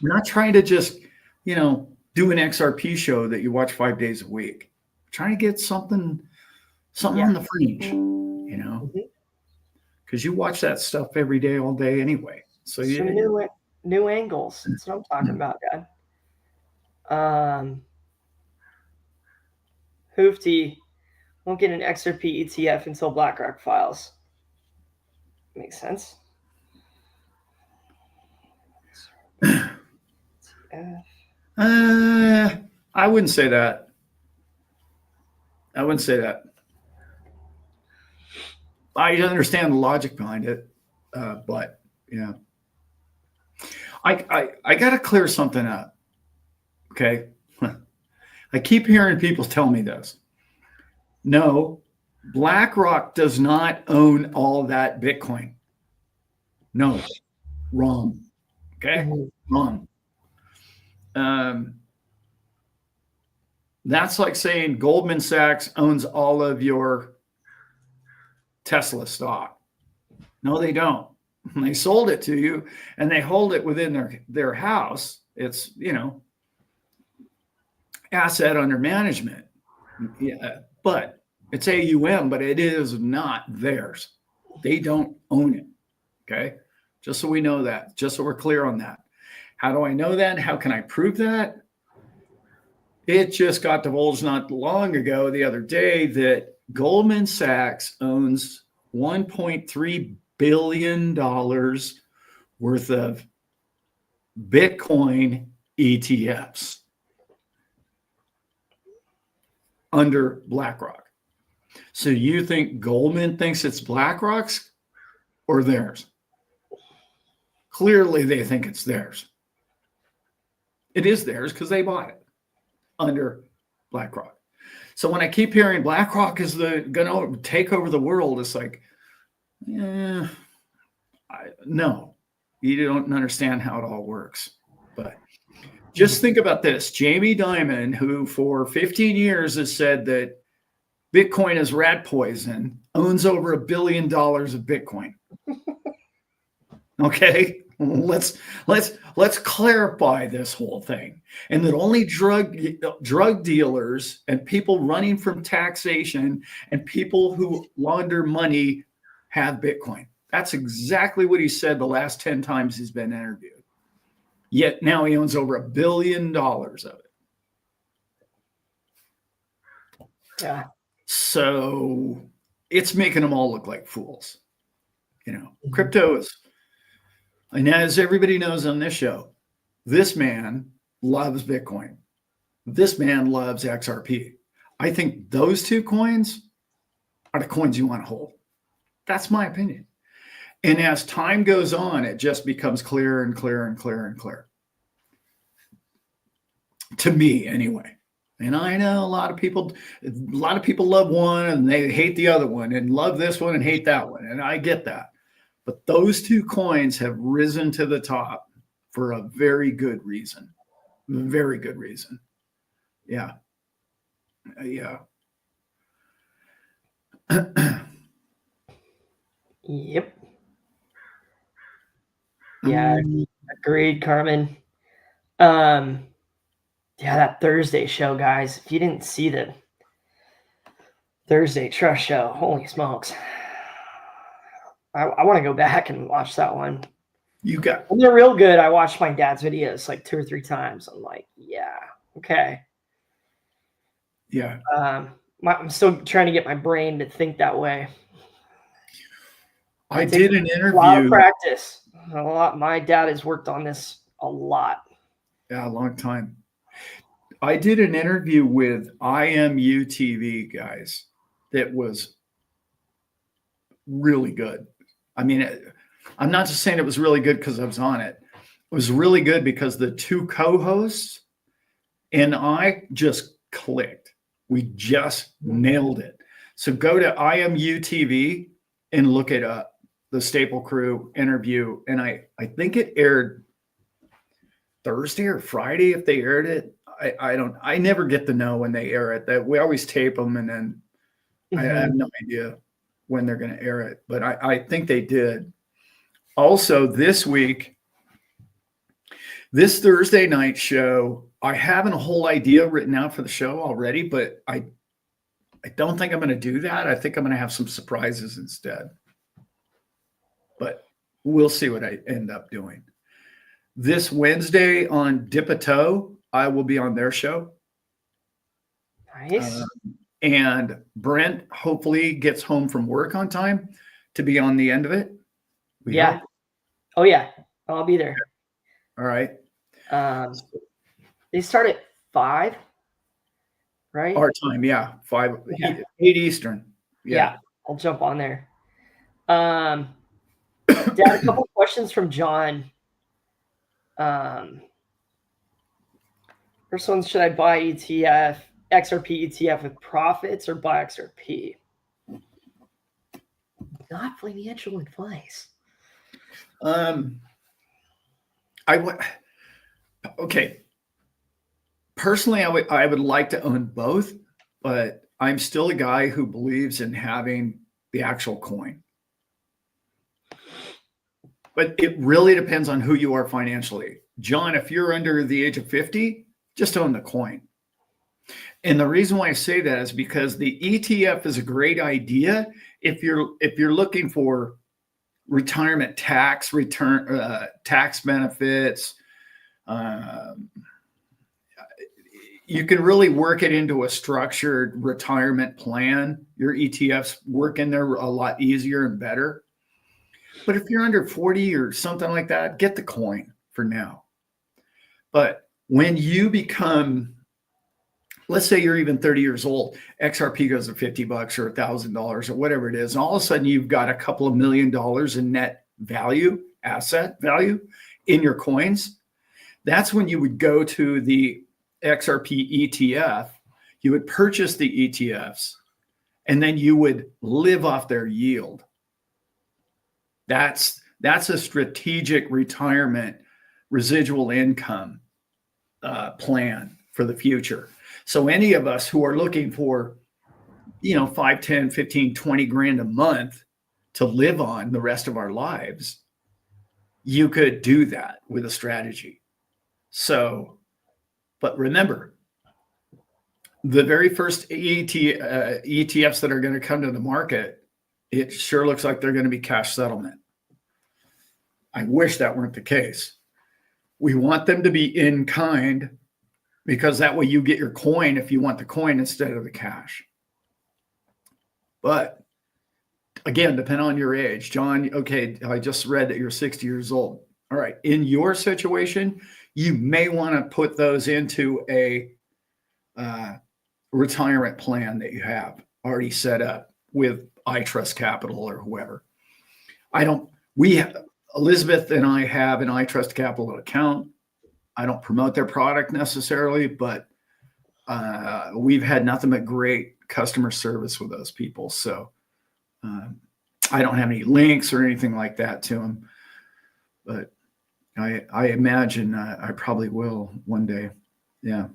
not trying to just, do an XRP show that you watch 5 days a week. We're trying to get something on the fringe, because you watch that stuff every day, all day anyway. So some new angles. That's what I'm talking about, God. Hoofty won't get an XRP ETF until BlackRock files. Makes sense. I wouldn't say that. I understand the logic behind it, but yeah, I got to clear something up. Okay, I keep hearing people tell me this. No, BlackRock does not own all that Bitcoin. No, wrong. Okay, wrong. That's like saying Goldman Sachs owns all of your Tesla stock. No, they don't. They sold it to you and they hold it within their house. It's, asset under management. Yeah, but it's AUM, but it is not theirs. They don't own it. Okay. Just so we know that, just so we're clear on that. How do I know that? How can I prove that? It just got divulged not long ago, the other day, that Goldman Sachs owns $1.3 billion worth of Bitcoin ETFs under BlackRock. So you think Goldman thinks it's BlackRock's or theirs? Clearly, they think it's theirs. It is theirs because they bought it under BlackRock. So when I keep hearing BlackRock is going to take over the world, it's like, no, you don't understand how it all works. But just think about this. Jamie Dimon, who for 15 years has said that Bitcoin is rat poison, owns over $1 billion of Bitcoin. Okay, let's clarify this whole thing, and that only drug dealers and people running from taxation and people who launder money have Bitcoin. That's exactly what he said the last 10 times he's been interviewed. Yet now he owns over $1 billion of it. Yeah. So it's making them all look like fools. Mhm. Crypto is, and as everybody knows on this show, this man loves Bitcoin. This man loves XRP. I think those two coins are the coins you want to hold. That's my opinion. And as time goes on, it just becomes clearer and clearer and clearer and clearer. To me, anyway. And I know a lot of people love one and they hate the other one, and love this one and hate that one. And I get that. But those two coins have risen to the top for a very good reason. Very good reason. Yeah. Yeah. Yep. Yeah, agreed, Carmen. Yeah, that Thursday show, guys. If you didn't see the Thursday Trust show, holy smokes. I want to go back and watch that one. And they're real good. I watched my dad's videos like 2 or 3 times. I'm like, yeah, okay. Yeah. I'm still trying to get my brain to think that way. I did an interview. A lot of practice. My dad has worked on this a lot. Yeah, a long time. I did an interview with IMU TV, guys, that was really good. I mean, I'm not just saying it was really good because I was on it. It was really good because the two co-hosts and I just clicked. We just nailed it. So go to IMU TV and look it up, the Staple Crew interview. And I think it aired Thursday or Friday if they aired it. I never get to know when they air it. That we always tape them, and then I have no idea when they're going to air it. But I think they did. Also, this week, this Thursday night show, I have a whole idea written out for the show already, but I don't think I'm going to do that. I think I'm going to have some surprises instead. But we'll see what I end up doing. This Wednesday on Dip a Toe, I will be on their show. Nice. And Brent hopefully gets home from work on time to be on the end of it. Yeah. Hope. Oh, yeah. I'll be there. All right. They start at 5, right? Our time, yeah. 5, yeah. 8 Eastern. Yeah. I'll jump on there. Dad, a couple of questions from John. First one, should I buy XRP ETF with profits or buy XRP? Not financial advice. Okay. Personally, I would like to own both, but I'm still a guy who believes in having the actual coin. But it really depends on who you are financially. John, if you're under the age of 50, just own the coin. And the reason why I say that is because the ETF is a great idea if you're looking for retirement tax tax benefits. You can really work it into a structured retirement plan. Your ETFs work in there a lot easier and better. But if you're under 40 or something like that, get the coin for now. But when you become, let's say you're even 30 years old, XRP goes to $50 or $1,000 or whatever it is, and all of a sudden you've got a couple of $1 million in net value, asset value in your coins. That's when you would go to the XRP ETF. You would purchase the ETFs, and then you would live off their yield. That's a strategic retirement residual income plan for the future. So any of us who are looking for, 5, 10, 15, 20 grand a month to live on the rest of our lives, you could do that with a strategy. So, but remember, the very first ETFs that are going to come to the market, it sure looks like they're going to be cash settlement. I wish that weren't the case. We want them to be in kind, because that way you get your coin if you want the coin instead of the cash. But again, depending on your age, John, okay, I just read that you're 60 years old. All right. In your situation, you may want to put those into a retirement plan that you have already set up with I Trust Capital or whoever. Elizabeth and I have an I Trust Capital account. I don't promote their product necessarily, but we've had nothing but great customer service with those people. So I don't have any links or anything like that to them, but I imagine I probably will one day. Yeah.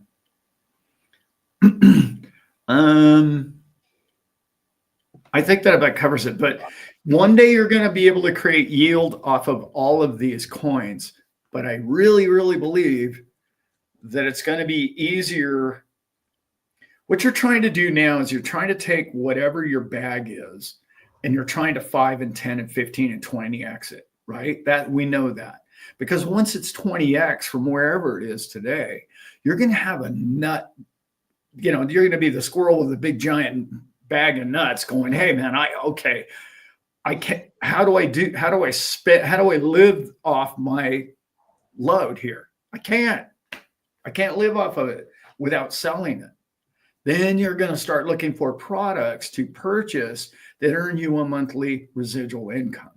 I think that about covers it, but one day you're going to be able to create yield off of all of these coins. But I really, really believe that it's going to be easier. What you're trying to do now is you're trying to take whatever your bag is and you're trying to 5 and 10 and 15 and 20x it, right? That we know that. Because once it's 20x from wherever it is today, you're going to have a nut, you're going to be the squirrel with a big giant bag of nuts going, hey man, I can't, how do I live off my load here? I can't live off of it without selling it. Then you're going to start looking for products to purchase that earn you a monthly residual income.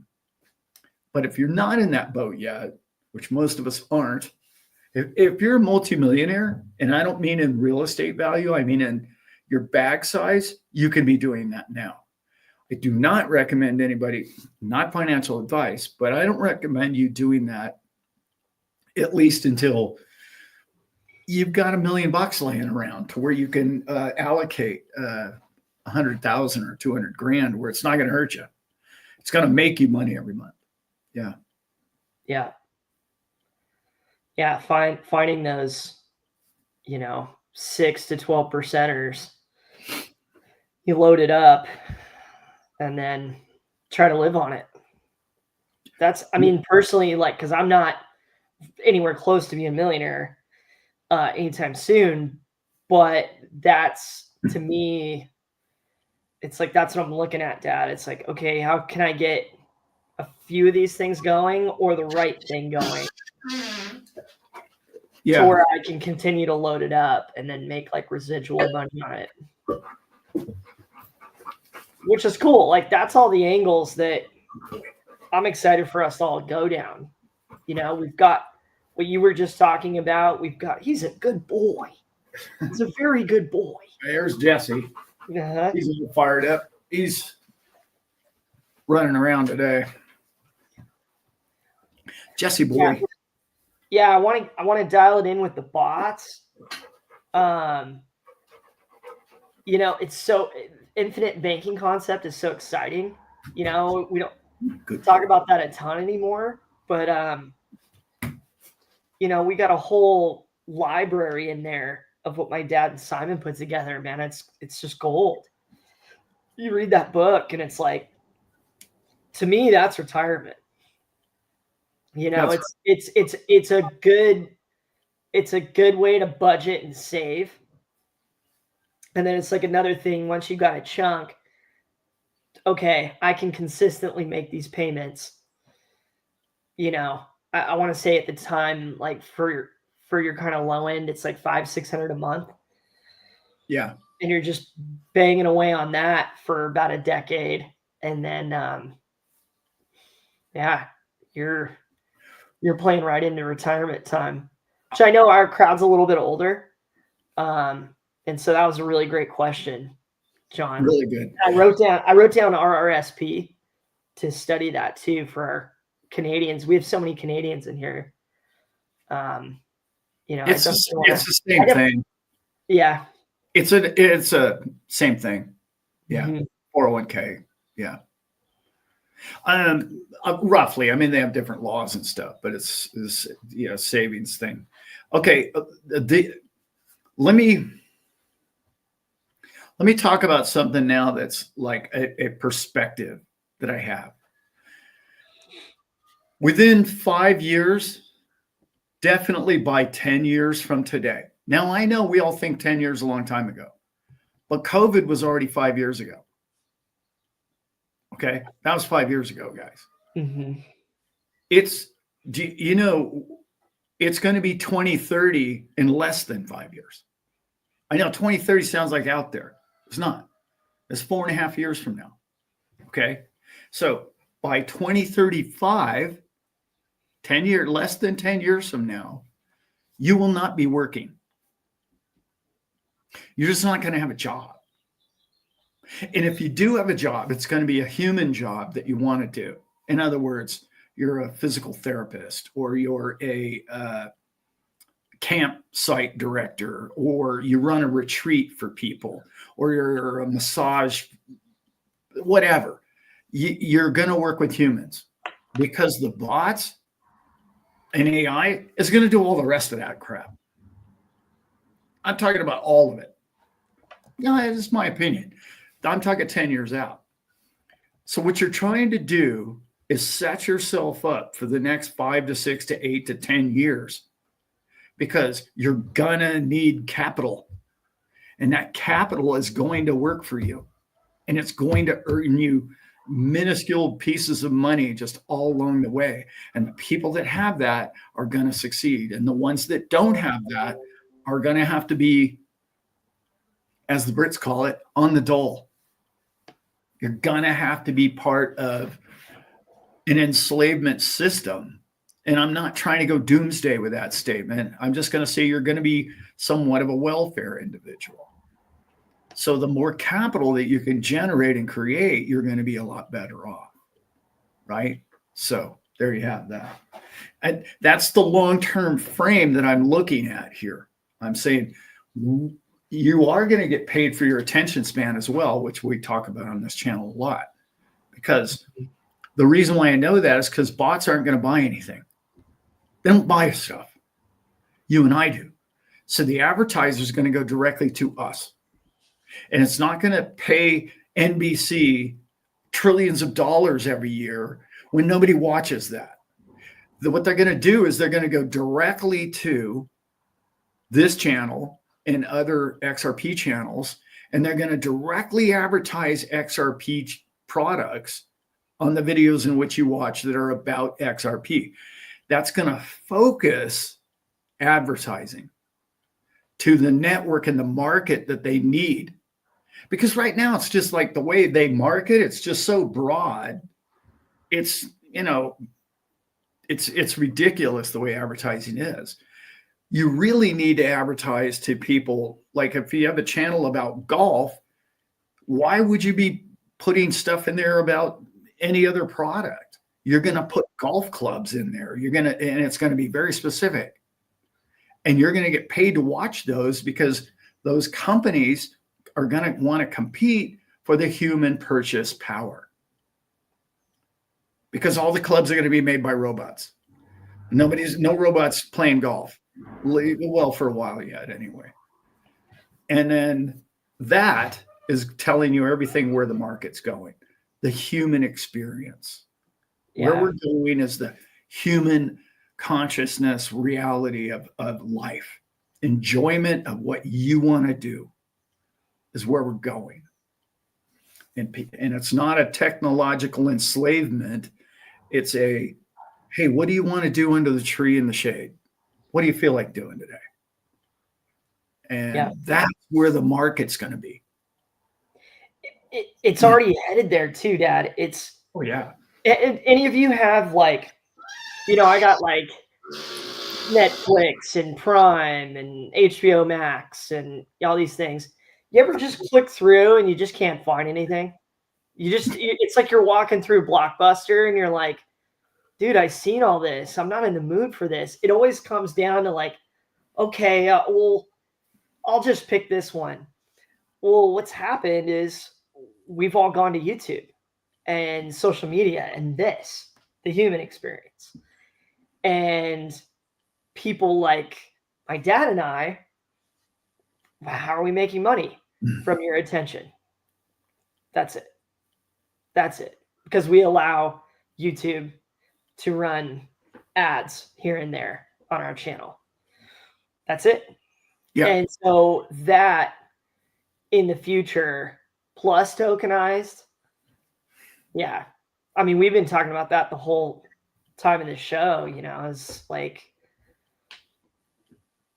But if you're not in that boat yet, which most of us aren't, if you're a multimillionaire, and I don't mean in real estate value, I mean in your bag size, you can be doing that now. I do not recommend anybody, not financial advice, but I don't recommend you doing that at least until you've got $1 million laying around to where you can allocate 100,000 or 200 grand where it's not going to hurt you. It's going to make you money every month. Yeah. Yeah. Yeah. Finding those, 6 to 12%ers, you load it up and then try to live on it. Personally, cause I'm not anywhere close to being a millionaire anytime soon, but that's, to me, it's like, that's what I'm looking at, Dad. It's like, okay, how can I get a few of these things going or the right thing going? Yeah. To where I can continue to load it up and then make residual money on it. Which is cool. That's all the angles that I'm excited for us all to go down. We've got what you were just talking about. He's a good boy. He's a very good boy. There's Jesse. Uh-huh. He's a little fired up. He's running around today. Jesse boy. Yeah, I want to dial it in with the bots. It's so infinite banking concept is so exciting. We don't talk about that a ton anymore, but we got a whole library in there of what my dad and Simon put together, man. It's just gold. You read that book and it's like, to me, that's retirement. It's a good way to budget and save. And then it's like another thing, once you got a chunk, okay, I can consistently make these payments. I want to say at the time, for your kind of low end, it's like $500-600 a month. Yeah. And you're just banging away on that for about a decade. And then, you're playing right into retirement time, which I know our crowd's a little bit older. And so that was a really great question, John. Really good. I wrote down RRSP to study that too for our Canadians. We have so many Canadians in here. It's the same thing. Yeah. It's a same thing. Yeah. Mm-hmm. 401k. Yeah. Roughly. I mean, they have different laws and stuff, but it's savings thing. Okay. Let me talk about something now that's like a perspective that I have. Within 5 years, definitely by 10 years from today. Now, I know we all think 10 years is a long time ago, but COVID was already 5 years ago. Okay. That was 5 years ago, guys. Mm-hmm. It's, you know, it's going to be 2030 in less than 5 years. I know 2030 sounds like out there. It's not. It's 4.5 years from now. Okay. So by 2035, 10 years, less than 10 years from now, you will not be working. You're just not going to have a job. And if you do have a job, it's going to be a human job that you want to do. In other words, you're a physical therapist, or you're a campsite director, or you run a retreat for people, or you're a massage, whatever. You're going to work with humans, because the bots and AI is going to do all the rest of that crap. I'm talking about all of it. No, that's my opinion. I'm talking 10 years out. So what you're trying to do is set yourself up for the next 5 to 6 to 8 to 10 years, because you're gonna need capital, and that capital is going to work for you, and it's going to earn you minuscule pieces of money just all along the way. And the people that have that are going to succeed, and the ones that don't have that are going to have to be, as the Brits call it, on the dole. You're going to have to be part of an enslavement system. And I'm not trying to go doomsday with that statement. I'm just going to say you're going to be somewhat of a welfare individual. So the more capital that you can generate and create, you're going to be a lot better off, right? So there you have that. And that's the long-term frame that I'm looking at here. I'm saying you are going to get paid for your attention span as well, which we talk about on this channel a lot. Because the reason why I know that is because bots aren't going to buy anything. They don't buy stuff. You and I do. So the advertiser is going to go directly to us. And it's not going to pay NBC trillions of dollars every year when nobody watches that. What they're going to do is they're going to go directly to this channel and other XRP channels, and they're going to directly advertise XRP products on the videos in which you watch that are about XRP. That's going to focus advertising to the network and the market that they need. Because right now it's just like the way they market, it's just so broad. It's, you know, it's ridiculous the way advertising is. You really need to advertise to people. Like if you have a channel about golf, why would you be putting stuff in there about any other product? You're going to put golf clubs in there. And it's going to be very specific. And you're going to get paid to watch those, because those companies are going to want to compete for the human purchase power, because all the clubs are going to be made by robots. No robots playing golf. Well, for a while yet, anyway. And then that is telling you everything where the market's going, the human experience. Yeah. Where we're going is the human consciousness reality of life. Enjoyment of what you want to do is where we're going. And it's not a technological enslavement. It's a, hey, what do you want to do under the tree in the shade? What do you feel like doing today? And that's where the market's going to be. It's already headed there too, Dad. It's, oh yeah. Any of you have, like, you know, I got like Netflix and Prime and HBO Max and all these things. You ever just click through and you just can't find anything? It's like you're walking through Blockbuster and you're like, dude, I've seen all this. I'm not in the mood for this. It always comes down to like, okay, well, I'll just pick this one. Well, what's happened is we've all gone to YouTube and social media and the human experience. And people like my dad and I, how are we making money from your attention? That's it. That's it. Because we allow YouTube to run ads here and there on our channel. That's it. Yeah. And so that in the future, plus tokenized, Yeah. I mean, we've been talking about that the whole time in the show, is like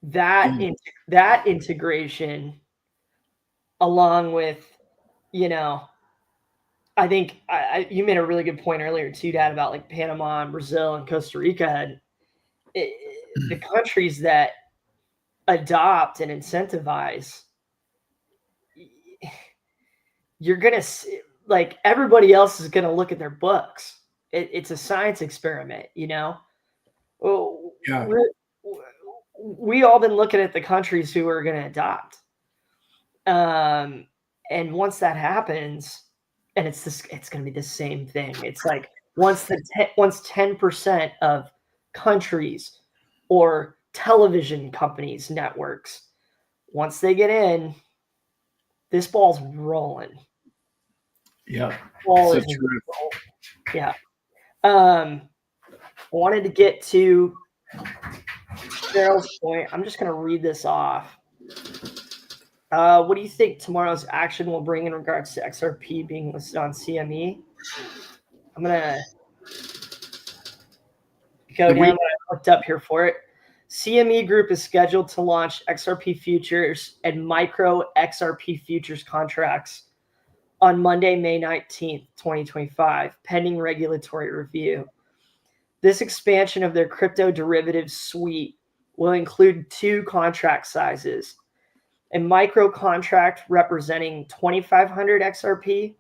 that that integration along with, I think you made a really good point earlier too, Dad, about like Panama and Brazil and Costa Rica, and the countries that adopt and incentivize, you're gonna see, like, everybody else is gonna look at their books. It's a science experiment, Oh, Yeah. we all been looking at the countries who are gonna adopt, and once that happens, and it's gonna be the same thing. It's like once 10% of countries or television companies, networks, once they get in, this ball's rolling. Yeah. Ball So is true. rolling. Yeah. I wanted to get to Cheryl's point. I'm just gonna read this off. What do you think tomorrow's action will bring in regards to XRP being listed on CME? I'm gonna go down what I looked up here for it. CME Group is scheduled to launch XRP futures and micro XRP futures contracts on Monday, May 19th, 2025, pending regulatory review. This expansion of their crypto derivatives suite will include 2 contract sizes: a micro contract representing 2,500 XRP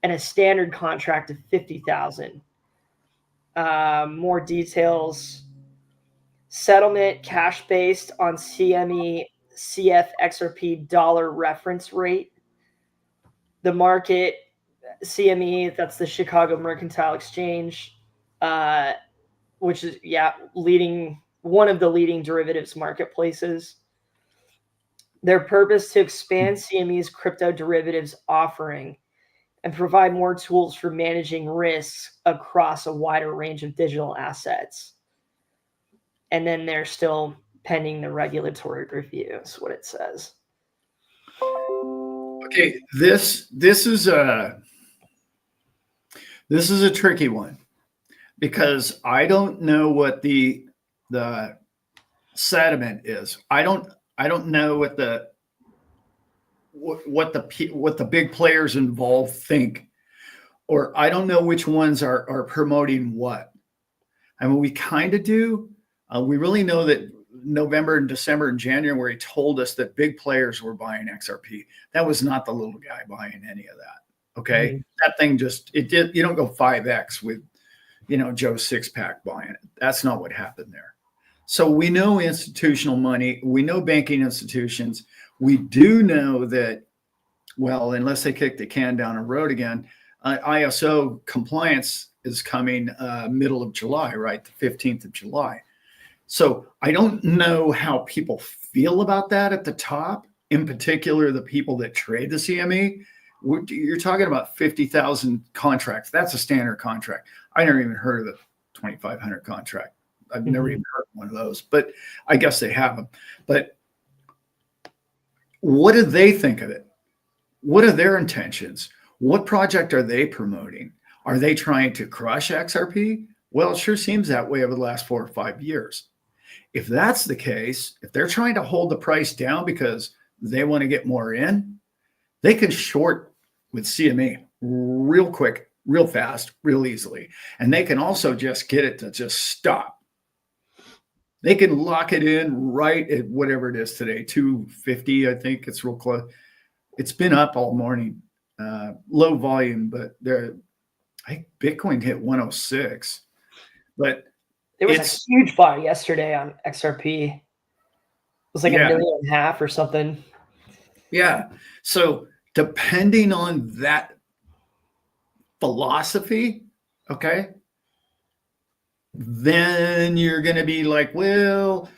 and a standard contract of 50,000. More details. Settlement cash based on CME CF XRP dollar reference rate. The market, CME, that's the Chicago Mercantile Exchange, which is one of the leading derivatives marketplaces. Their purpose to expand CME's crypto derivatives offering and provide more tools for managing risks across a wider range of digital assets. And then they're still pending the regulatory review, is what it says. Okay, this is a tricky one, because I don't know what the sediment is. I don't know what the big players involved think, or I don't know which ones are promoting what. I mean, we kind of do. We really know that November and December and January told us that big players were buying XRP. That was not the little guy buying any of that. Okay. Mm-hmm. That thing you don't go 5X with, Joe Sixpack buying it. That's not what happened there. So we know institutional money, we know banking institutions. We do know that, well, unless they kick the can down the road again, ISO compliance is coming middle of July, right? The 15th of July. So I don't know how people feel about that at the top, in particular, the people that trade the CME. You're talking about 50,000 contracts. That's a standard contract. I never even heard of the 2,500 contract. I've never even heard of one of those, but I guess they have them. But what do they think of it? What are their intentions? What project are they promoting? Are they trying to crush XRP? Well, it sure seems that way over the last 4 or 5 years. If that's the case, if they're trying to hold the price down because they want to get more in, they can short with CME real quick, real fast, real easily. And they can also just get it to just stop. They can lock it in right at whatever it is today, 250, I think it's real close. It's been up all morning, low volume, but I think Bitcoin hit 106. But there was a huge buy yesterday on XRP. It was like $1.5 million or something. Yeah. So depending on that philosophy, okay, then you're going to be like, well,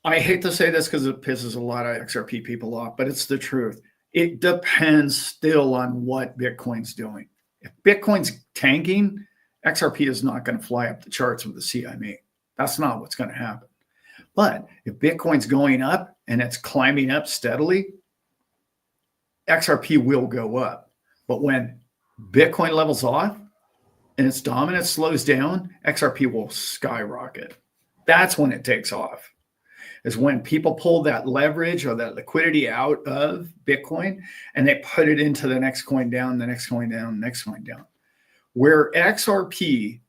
I hate to say this because it pisses a lot of XRP people off, but it's the truth. It depends still on what Bitcoin's doing. If Bitcoin's tanking, XRP is not going to fly up the charts with the CME. That's not what's going to happen. But if Bitcoin's going up and it's climbing up steadily, XRP will go up. But when Bitcoin levels off and its dominance slows down, XRP will skyrocket. That's when it takes off, is when people pull that leverage or that liquidity out of Bitcoin and they put it into the next coin down, the next coin down, the next coin down. Where XRP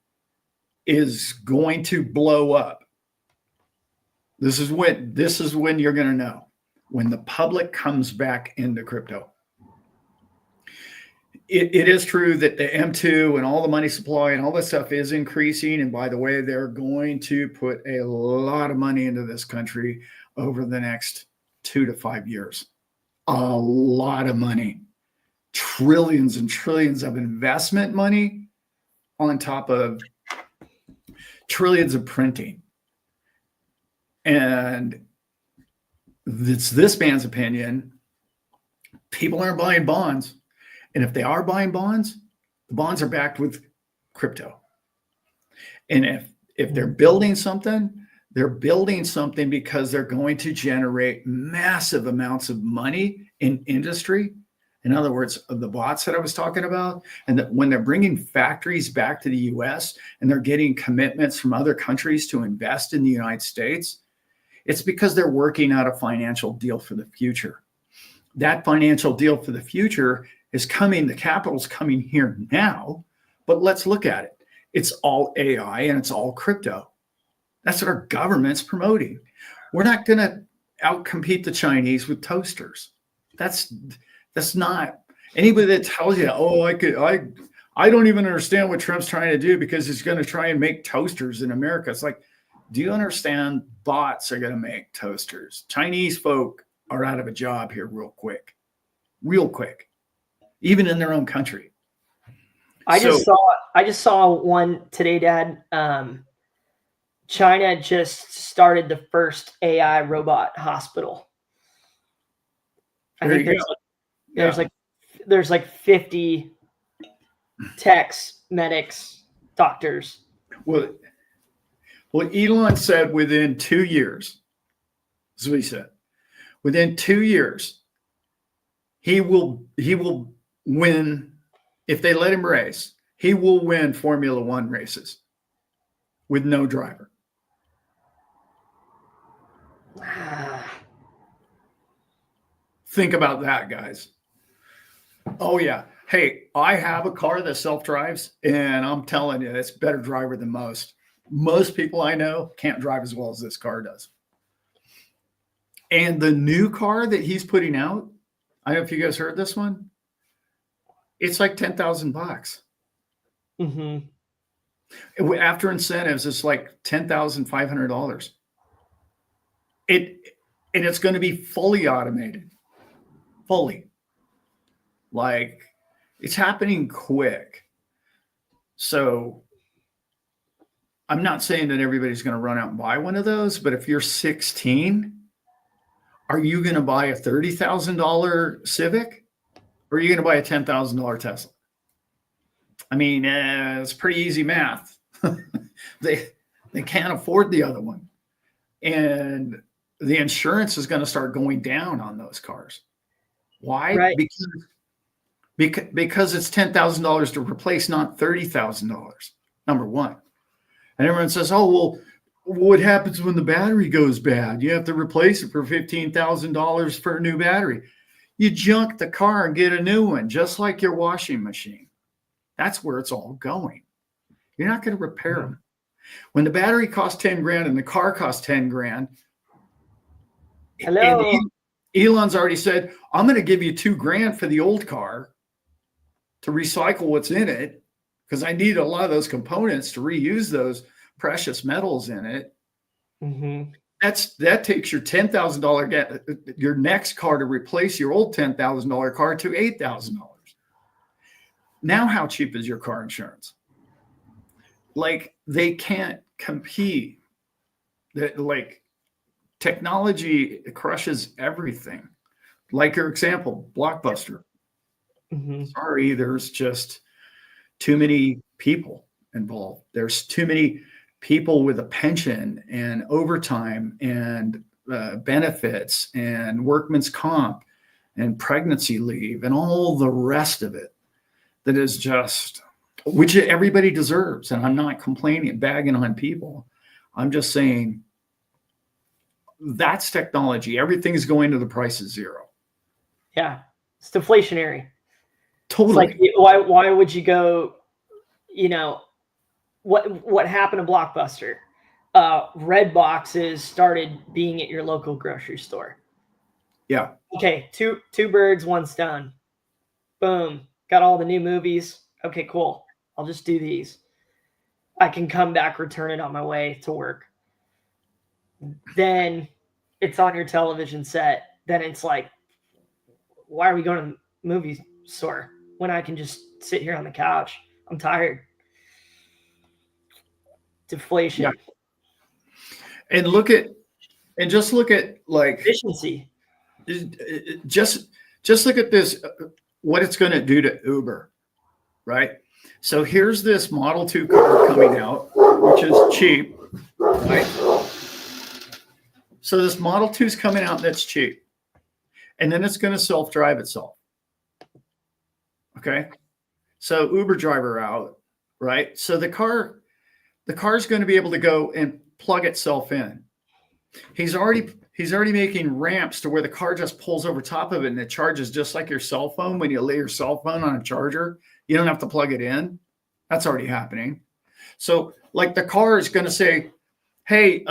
is going to blow up. This is when you're going to know, when the public comes back into crypto. It is true that the M2 and all the money supply and all this stuff is increasing. And by the way, they're going to put a lot of money into this country over the next 2 to 5 years. A lot of money, trillions and trillions of investment money on top of trillions of printing. And it's this man's opinion, people aren't buying bonds. And if they are buying bonds, the bonds are backed with crypto. And if they're building something, they're building something because they're going to generate massive amounts of money in industry. In other words, of the bots that I was talking about, and that when they're bringing factories back to the US and they're getting commitments from other countries to invest in the United States, it's because they're working out a financial deal for the future. That financial deal for the future is coming, the capital's coming here now, but let's look at it. It's all AI and it's all crypto. That's what our government's promoting. We're not going to outcompete the Chinese with toasters. That's not, anybody that tells you, oh, I don't even understand what Trump's trying to do because he's going to try and make toasters in America. It's like, do you understand bots are going to make toasters? Chinese folk are out of a job here real quick, even in their own country. I just saw one today, Dad. China just started the first AI robot hospital. I think there's like 50 techs, medics, doctors. Well, Elon said within 2 years, that's what he said. Within 2 years, he will win. If they let him race, he will win Formula One races with no driver. Think about that, guys. Oh, yeah. Hey, I have a car that self-drives, and I'm telling you, it's a better driver than most. Most people I know can't drive as well as this car does. And the new car that he's putting out, I don't know if you guys heard this one. It's like $10,000. Mm-hmm. After incentives, it's like $10,500. And it's going to be fully automated. Fully. Like, it's happening quick. So I'm not saying that everybody's going to run out and buy one of those, but if you're 16, are you going to buy a $30,000 Civic, or are you going to buy a $10,000 Tesla? I mean, it's pretty easy math. They can't afford the other one. And the insurance is going to start going down on those cars. Why? Right. Because it's $10,000 to replace, not $30,000. Number one. And everyone says, oh, well, what happens when the battery goes bad? You have to replace it for $15,000 for a new battery. You junk the car and get a new one, just like your washing machine. That's where it's all going. You're not going to repair them. When the battery costs 10 grand and the car costs 10 grand. Hello. And Elon's already said, I'm going to give you 2 grand for the old car to recycle what's in it, because I need a lot of those components to reuse those precious metals in it. Mm-hmm. That takes your $10,000 your next car to replace your old $10,000 car to $8,000. Now, how cheap is your car insurance? Like, they can't compete. Like, technology crushes everything. Like your example, Blockbuster. Mm-hmm. Sorry, there's just too many people involved. There's too many people with a pension and overtime and benefits and workman's comp and pregnancy leave and all the rest of it that is just, which everybody deserves. And I'm not complaining, bagging on people. I'm just saying that's technology. Everything's going to the price of zero. Yeah. It's deflationary. Totally. It's like, why would you go, you know, what happened to Blockbuster? Red boxes started being at your local grocery store. Yeah. Okay, two birds, one stone. Boom. Got all the new movies. Okay, cool. I'll just do these. I can come back, return it on my way to work. Then it's on your television set. Then it's like, why are we going to the movie store when I can just sit here on the couch? I'm tired. Deflation. Yeah. And just look at like Efficiency. just look at this, what it's going to do to Uber, right? So here's this Model 2 car coming out, which is cheap, right? So this Model 2 is coming out that's cheap. And then it's going to self-drive itself. Okay. So Uber driver out, right? So the car's going to be able to go and plug itself in. He's already making ramps to where the car just pulls over top of it and it charges just like your cell phone. When you lay your cell phone on a charger, you don't have to plug it in. That's already happening. So like the car is going to say, hey,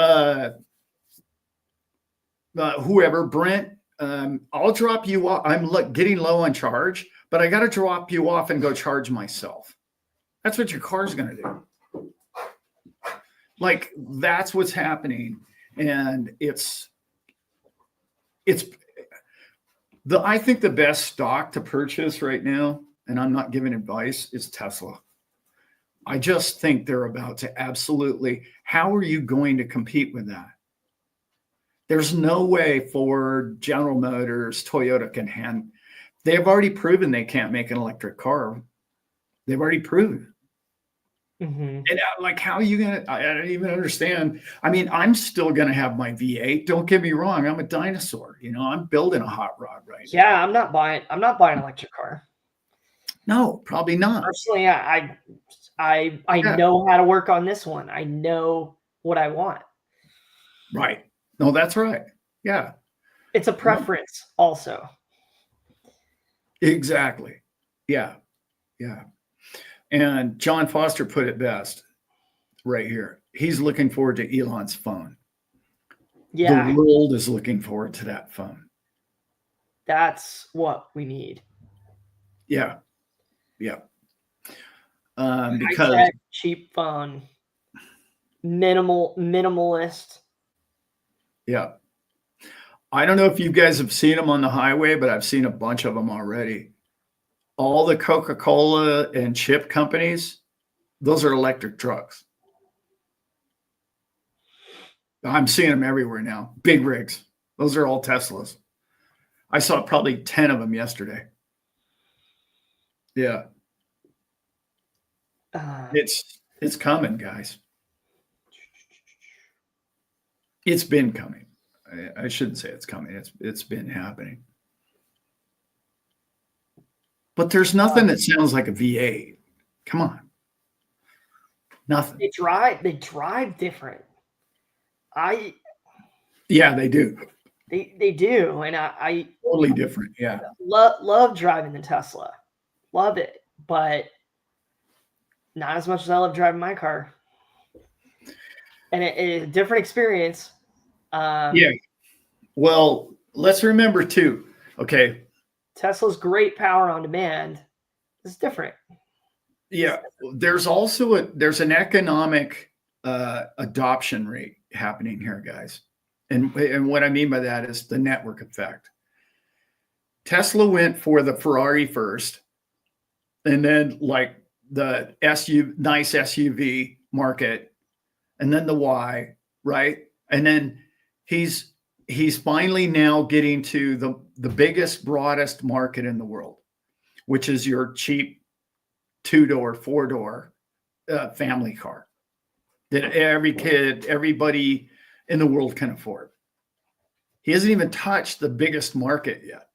whoever, Brent, I'll drop you off. I'm getting low on charge, but I got to drop you off and go charge myself. That's what your car's going to do. Like that's what's happening. And I think the best stock to purchase right now, and I'm not giving advice, is Tesla. I just think they're about to absolutely, how are you going to compete with that? There's no way Ford, General Motors, Toyota can hand. They've already proven they can't make an electric car. They've already proven. Mm-hmm. And like, how are you going to, I don't even understand. I mean, I'm still going to have my V8. Don't get me wrong. I'm a dinosaur. You know, I'm building a hot rod right now. Yeah, I'm not buying an electric car. No, probably not. Personally, I know how to work on this one. I know what I want. Right. No, that's right. Yeah. It's a preference also. Exactly. Yeah. Yeah. And John Foster put it best right here. He's looking forward to Elon's phone. Yeah. The world is looking forward to that phone. That's what we need. Yeah. Yeah. Because high-tech, cheap phone, minimalist. Yeah. I don't know if you guys have seen them on the highway, but I've seen a bunch of them already. All the Coca-Cola and chip companies, those are electric trucks. I'm seeing them everywhere now. Big rigs. Those are all Teslas. I saw probably 10 of them yesterday. Yeah. It's coming, guys. It's been coming. I shouldn't say it's coming. It's been happening. But there's nothing that sounds like a V8. Come on. Nothing. They drive different. Yeah, they do. They do. And I totally different. Yeah. Love driving the Tesla. Love it. But not as much as I love driving my car. And it's a different experience. Yeah. Well, let's remember too. Okay. Tesla's great power on demand is different. Yeah. There's also there's an economic adoption rate happening here, guys. And what I mean by that is the network effect. Tesla went for the Ferrari first, and then like the nice SUV market, and then the Y, right? And then he's finally now getting to the biggest, broadest market in the world, which is your cheap 2-door, 4-door family car that everybody in the world can afford. He hasn't even touched the biggest market yet.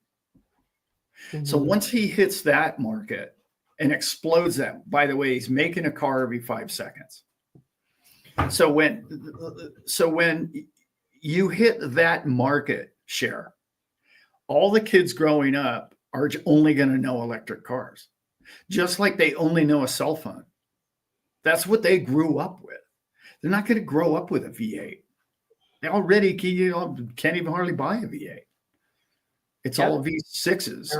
Mm-hmm. So once he hits that market, and explodes them. By the way, he's making a car every 5 seconds. So when you hit that market share, all the kids growing up are only going to know electric cars, just like they only know a cell phone. That's what they grew up with. They're not going to grow up with a V8. They already can't even hardly buy a V8. It's all V6s,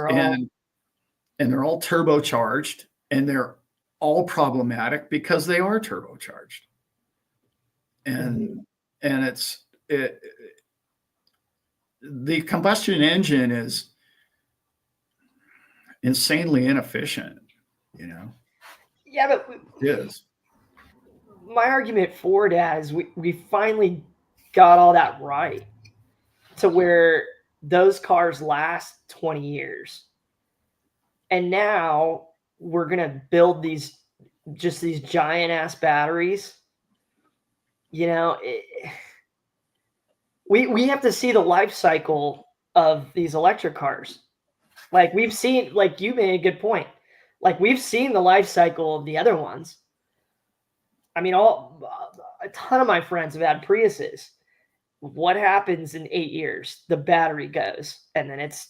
and they're all turbocharged, and they're all problematic because they are turbocharged. And the combustion engine is insanely inefficient, you know. Yeah, but It is. My argument for that is we finally got all that right to where those cars last 20 years. And now we're going to build these giant ass batteries. You know, we have to see the life cycle of these electric cars. Like we've seen, like you made a good point. Like we've seen the life cycle of the other ones. I mean, a ton of my friends have had Priuses. What happens in 8 years? The battery goes, and then it's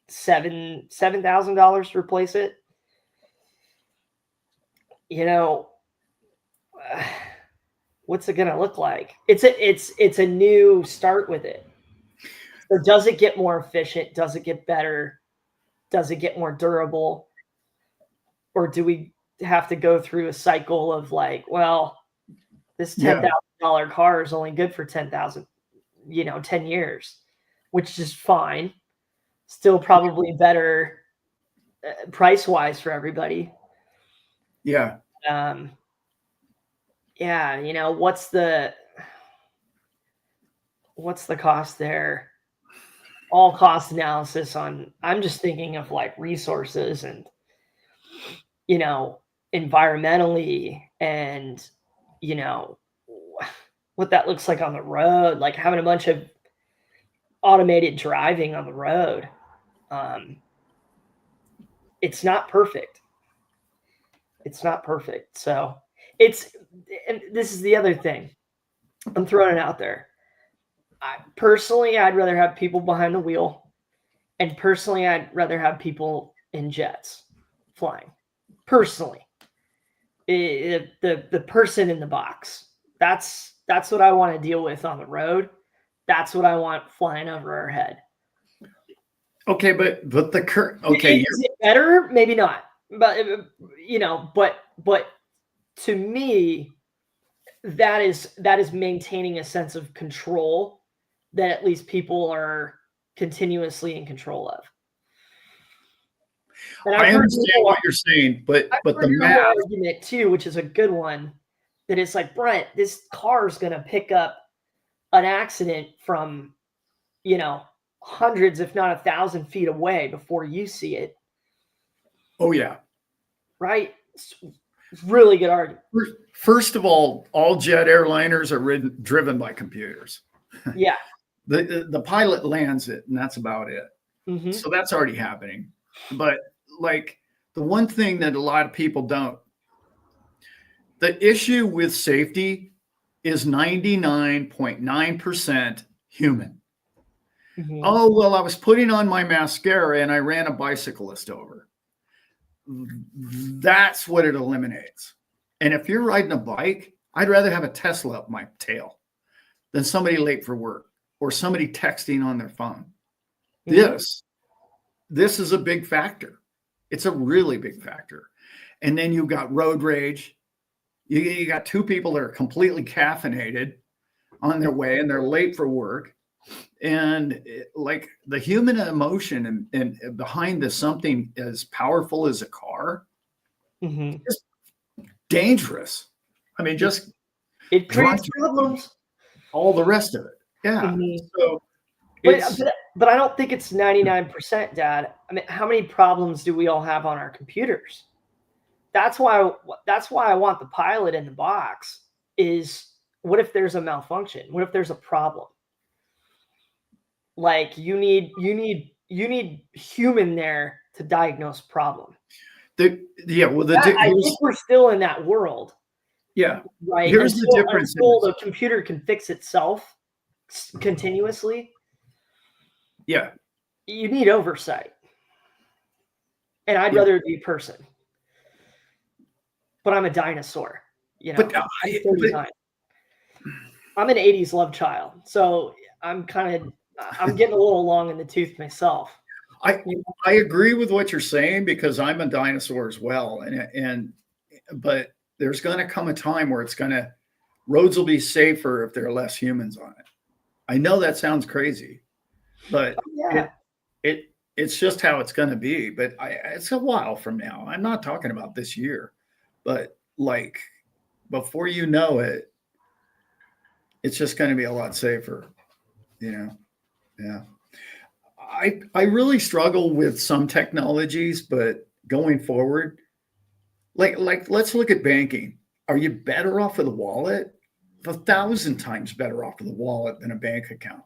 $7,000 to replace it. You know, what's it gonna look like? It's a new start with it. So does it get more efficient? Does it get better? Does it get more durable? Or do we have to go through a cycle of like, well, this $10,000 car is only good for 10 years, which is fine. Still probably better price wise for everybody. Yeah. Yeah. You know, what's the cost there? All cost analysis on, I'm just thinking of like resources and, you know, environmentally and, you know, what that looks like on the road, like having a bunch of automated driving on the road. It's not perfect. It's not perfect. So and this is the other thing. I'm throwing it out there. Personally, I'd rather have people behind the wheel. And personally, I'd rather have people in jets flying. Personally. The person in the box. That's what I want to deal with on the road. That's what I want flying over our head. Okay, but the current. Okay, is it better? Maybe not. But you know, but to me, that is maintaining a sense of control that at least people are continuously in control of. And I understand what you're saying, but the math argument too, which is a good one, that it's like, Brent, this car is going to pick up an accident from, you know, hundreds, if not 1,000 feet away before you see it. Oh yeah. Right. It's really good argument. First of all jet airliners are driven by computers. Yeah. The pilot lands it, and that's about it. Mm-hmm. So that's already happening. But like the one thing that a lot of people don't, the issue with safety is 99.9% human. Mm-hmm. Oh, well, I was putting on my mascara and I ran a bicyclist over. That's what it eliminates. And if you're riding a bike, I'd rather have a Tesla up my tail than somebody late for work or somebody texting on their phone. Mm-hmm. This is a big factor. It's a really big factor. And then you've got road rage. You got two people that are completely caffeinated on their way and they're late for work. And like the human emotion and behind this something as powerful as a car mm-hmm. is dangerous. I mean, just it creates problems. All the rest of it. Yeah. Mm-hmm. So but I don't think it's 99%, Dad. I mean, how many problems do we all have on our computers? That's why I want the pilot in the box. Is what if there's a malfunction? What if there's a problem? Like you need human there to diagnose problem. I think we're still in that world. Yeah. Right. Here's the difference. Until the computer can fix itself continuously. Yeah. You need oversight. And I'd rather it be a person. But I'm a dinosaur. You know, But I'm 39. I'm an 80s love child. So I'm getting a little long in the tooth myself. I agree with what you're saying because I'm a dinosaur as well. But there's going to come a time where roads will be safer if there are less humans on it. I know that sounds crazy, but it's just how it's going to be. But it's a while from now. I'm not talking about this year, but like before you know it, it's just going to be a lot safer, you know? Yeah. I really struggle with some technologies, but going forward, like let's look at banking. Are you better off with a wallet? 1,000 times better off with a wallet than a bank account.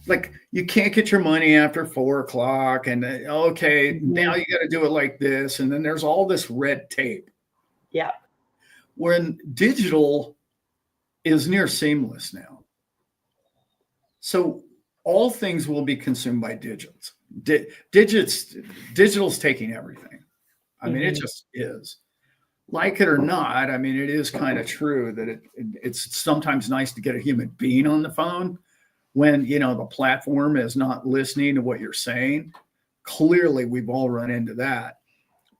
Like you can't get your money after 4 o'clock, and okay, now you got to do it like this, and then there's all this red tape. Yeah. When digital is near seamless now. So all things will be consumed by digits. Digital's taking everything. I mean, it just is. Like it or not, I mean, it is kind of true that it's sometimes nice to get a human being on the phone when, the platform is not listening to what you're saying. Clearly, we've all run into that.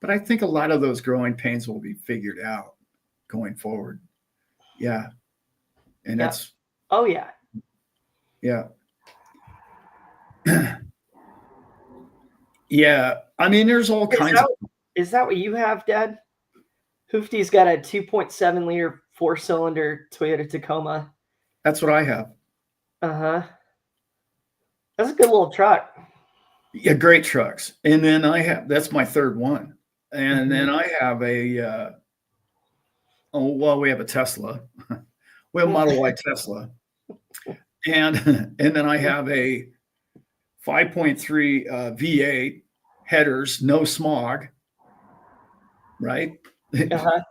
But I think a lot of those growing pains will be figured out going forward. Yeah. And that's. Oh, yeah. Yeah. Yeah. I mean, there's all kinds of. Is that what you have, Dad? Hoofty's got a 2.7 liter 4-cylinder Toyota Tacoma. That's what I have. Uh-huh. That's a good little truck. Yeah, great trucks. And then that's my third one. And then I have we have a Tesla. We have a Model Y Tesla. And then I have a 5.3 V8 headers, no smog, right? Uh-huh.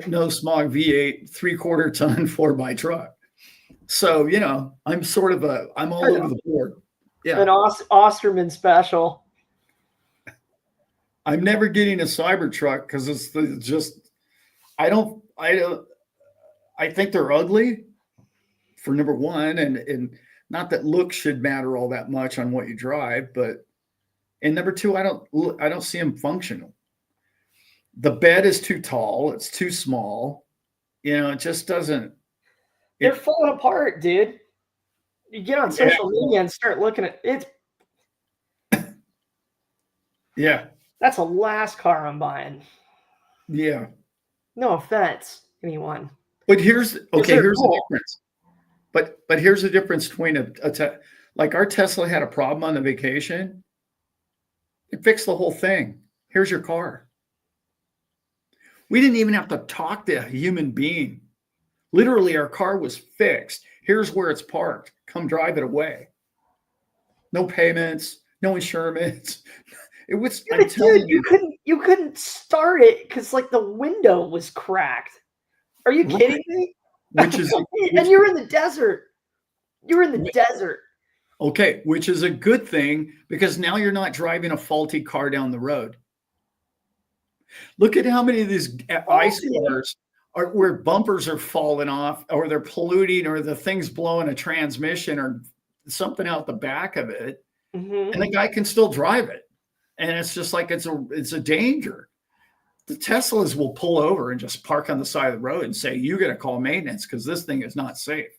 No smog V8, 3/4 ton 4x truck. So, I'm sort of I'm all over the board. Yeah. An Osterman special. I'm never getting a Cybertruck because it's just, I think they're ugly for number one. And not that looks should matter all that much on what you drive, and number two, I don't see them functional. The bed is too tall. It's too small. It just doesn't. They're falling apart, dude. You get on social media and start looking at it. Yeah. That's the last car I'm buying. Yeah. No offense, anyone. But here's the difference. But here's the difference between like our Tesla had a problem on the vacation. It fixed the whole thing. Here's your car. We didn't even have to talk to a human being. Literally, our car was fixed. Here's where it's parked. Come drive it away. No payments, no insurance. It was. Yeah, but dude, you couldn't start it because like the window was cracked. Are you kidding me? And you're in the desert. You're in the desert. Okay, which is a good thing because now you're not driving a faulty car down the road. Look at how many of these ICE cars are where bumpers are falling off, or they're polluting, or the thing's blowing a transmission or something out the back of it, and the guy can still drive it. And it's just like it's a danger. The Teslas will pull over and just park on the side of the road and say, "You got to call maintenance because this thing is not safe."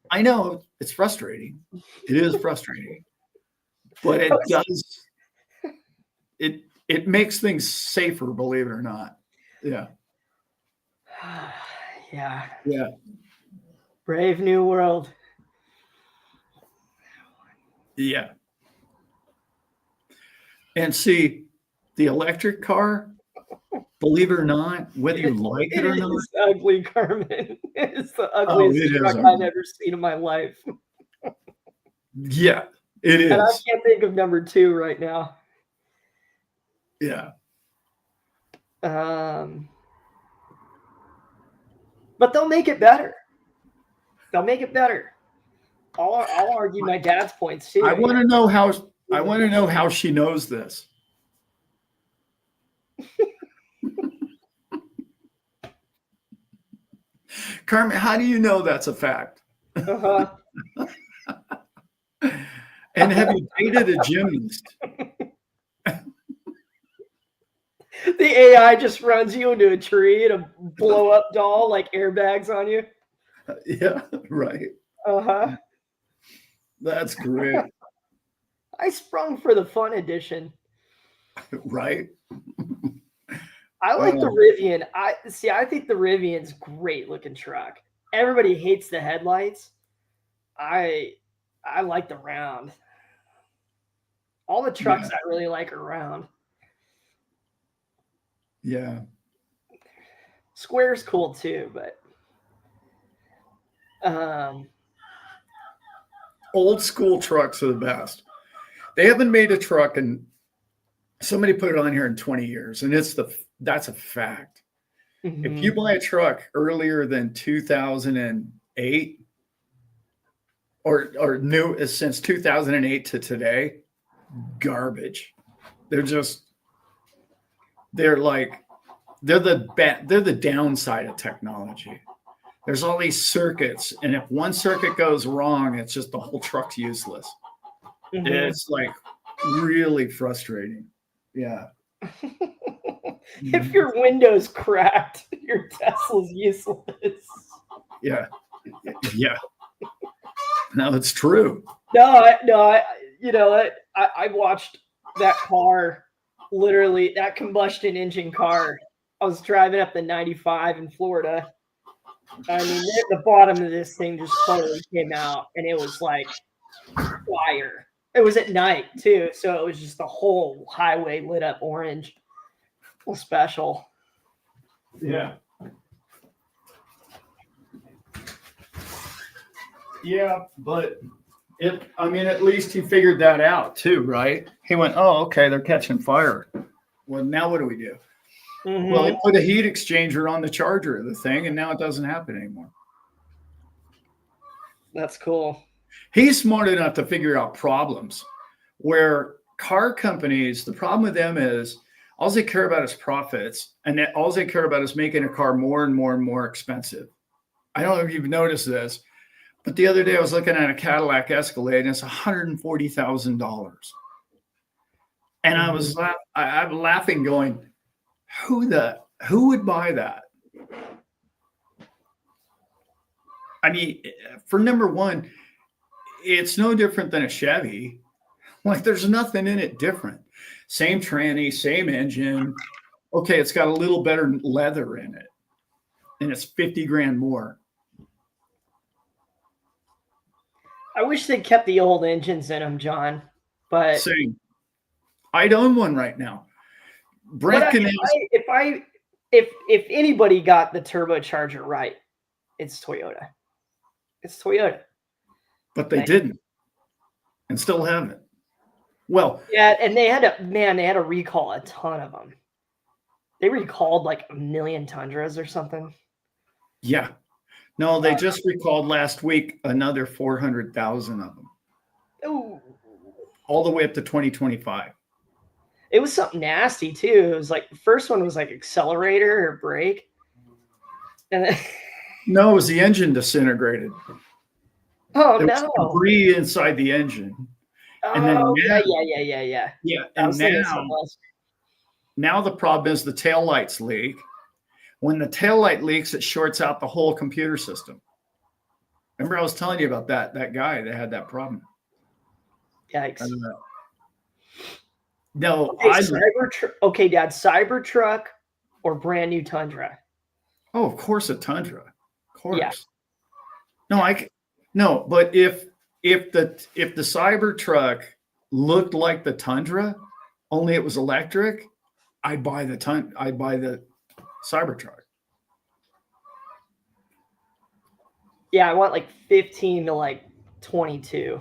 I know it's frustrating. It is frustrating, but it does. It makes things safer, believe it or not. Yeah. Yeah. Yeah. Brave new world. Yeah. And see, the electric car, believe it or not, whether you like it or not. It's ugly, Carmen. It's the ugliest truck I've ever seen in my life. Yeah, it is. And I can't think of number 2 right now. Yeah. Um, but they'll make it better. They'll make it better. I'll argue my dad's points too. I want to know how. I want to know how she knows this. Carmen, how do you know that's a fact? Uh-huh. And have you dated a gymnast? The AI just runs you into a tree and a blow up doll like airbags on you. Yeah, right. Uh-huh. That's great. I sprung for the fun edition. Right. I like the Rivian. I think the Rivian's great looking truck. Everybody hates the headlights. I like the round. All the trucks I really like are round. Yeah. Square's cool too, but old school trucks are the best. They haven't made a truck, and somebody put it on here in 20 years, and that's a fact. If you buy a truck earlier than 2008 or new since 2008 to today, garbage. They're the downside of technology. There's all these circuits, and if one circuit goes wrong, it's just the whole truck's useless. It's like really frustrating. Yeah. If your window's cracked, your Tesla's useless. Yeah. Yeah. No, it's true. No, you know what? I watched that car, literally that combustion engine car. I was driving up the 95 in Florida. I mean, the bottom of this thing just totally came out, and it was like fire. It was at night too, so it was just the whole highway lit up orange. Well, special. Yeah. Yeah, but at least he figured that out too, right? He went, oh, okay, they're catching fire. Well, now what do we do? Well, they put a heat exchanger on the charger of the thing, and now it doesn't happen anymore. That's cool. He's smart enough to figure out problems where car companies, the problem with them is all they care about is profits, and all they care about is making a car more and more and more expensive. I don't know if you've noticed this, but the other day I was looking at a Cadillac Escalade, and it's $140,000. And I was I'm laughing, going, who would buy that? I mean, for number one, it's no different than a Chevy. Like, there's nothing in it different. Same tranny, same engine. Okay, it's got a little better leather in it, and it's 50 grand more. I wish they kept the old engines in them, John. But same. I'd own one right now. Brent can if anybody got the turbocharger right, it's Toyota. It's Toyota. But they didn't, and still haven't. Well, yeah, and they had to recall a ton of them. They recalled like 1 million Tundras or something. Yeah. No, they just recalled last week another 400,000 of them. Ooh. All the way up to 2025. It was something nasty too. It was like the first one was like accelerator or brake. And then no, it was the engine disintegrated. Oh, there was debris inside the engine. And then yeah. Yeah, and now the problem is the taillights leak. When the taillight leaks, it shorts out the whole computer system. Remember I was telling you about that guy that had that problem. Yikes. No, okay, Dad, Cybertruck or brand new Tundra? Oh, of course, a Tundra. Of course. Yeah. No, but if the Cybertruck looked like the Tundra, only it was electric, I'd buy the Cybertruck. Yeah, I want like 15 to like 22.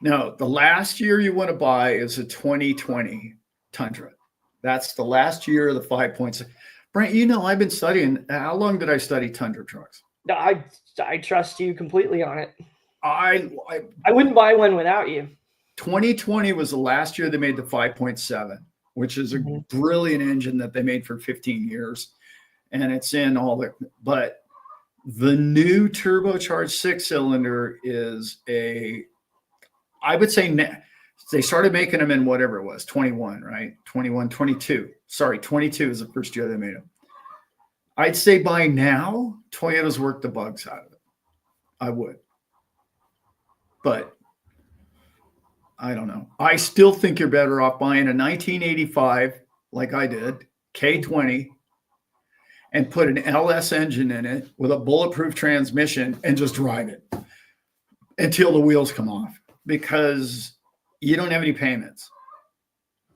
No, the last year you want to buy is a 2020 Tundra. That's the last year of the 5.6. Brent, I've been studying. How long did I study Tundra trucks? I trust you completely on it. I I wouldn't buy one without you. 2020 was the last year they made the 5.7, which is a brilliant engine that they made for 15 years. And it's in all the, but the new turbocharged 6-cylinder is I would say they started making them in whatever it was, 21, right? 21, 22. Sorry, 22 is the first year they made them. I'd say by now, Toyota's worked the bugs out of it. I would. But I don't know. I still think you're better off buying a 1985, like I did, K20, and put an LS engine in it with a bulletproof transmission and just drive it until the wheels come off, because you don't have any payments.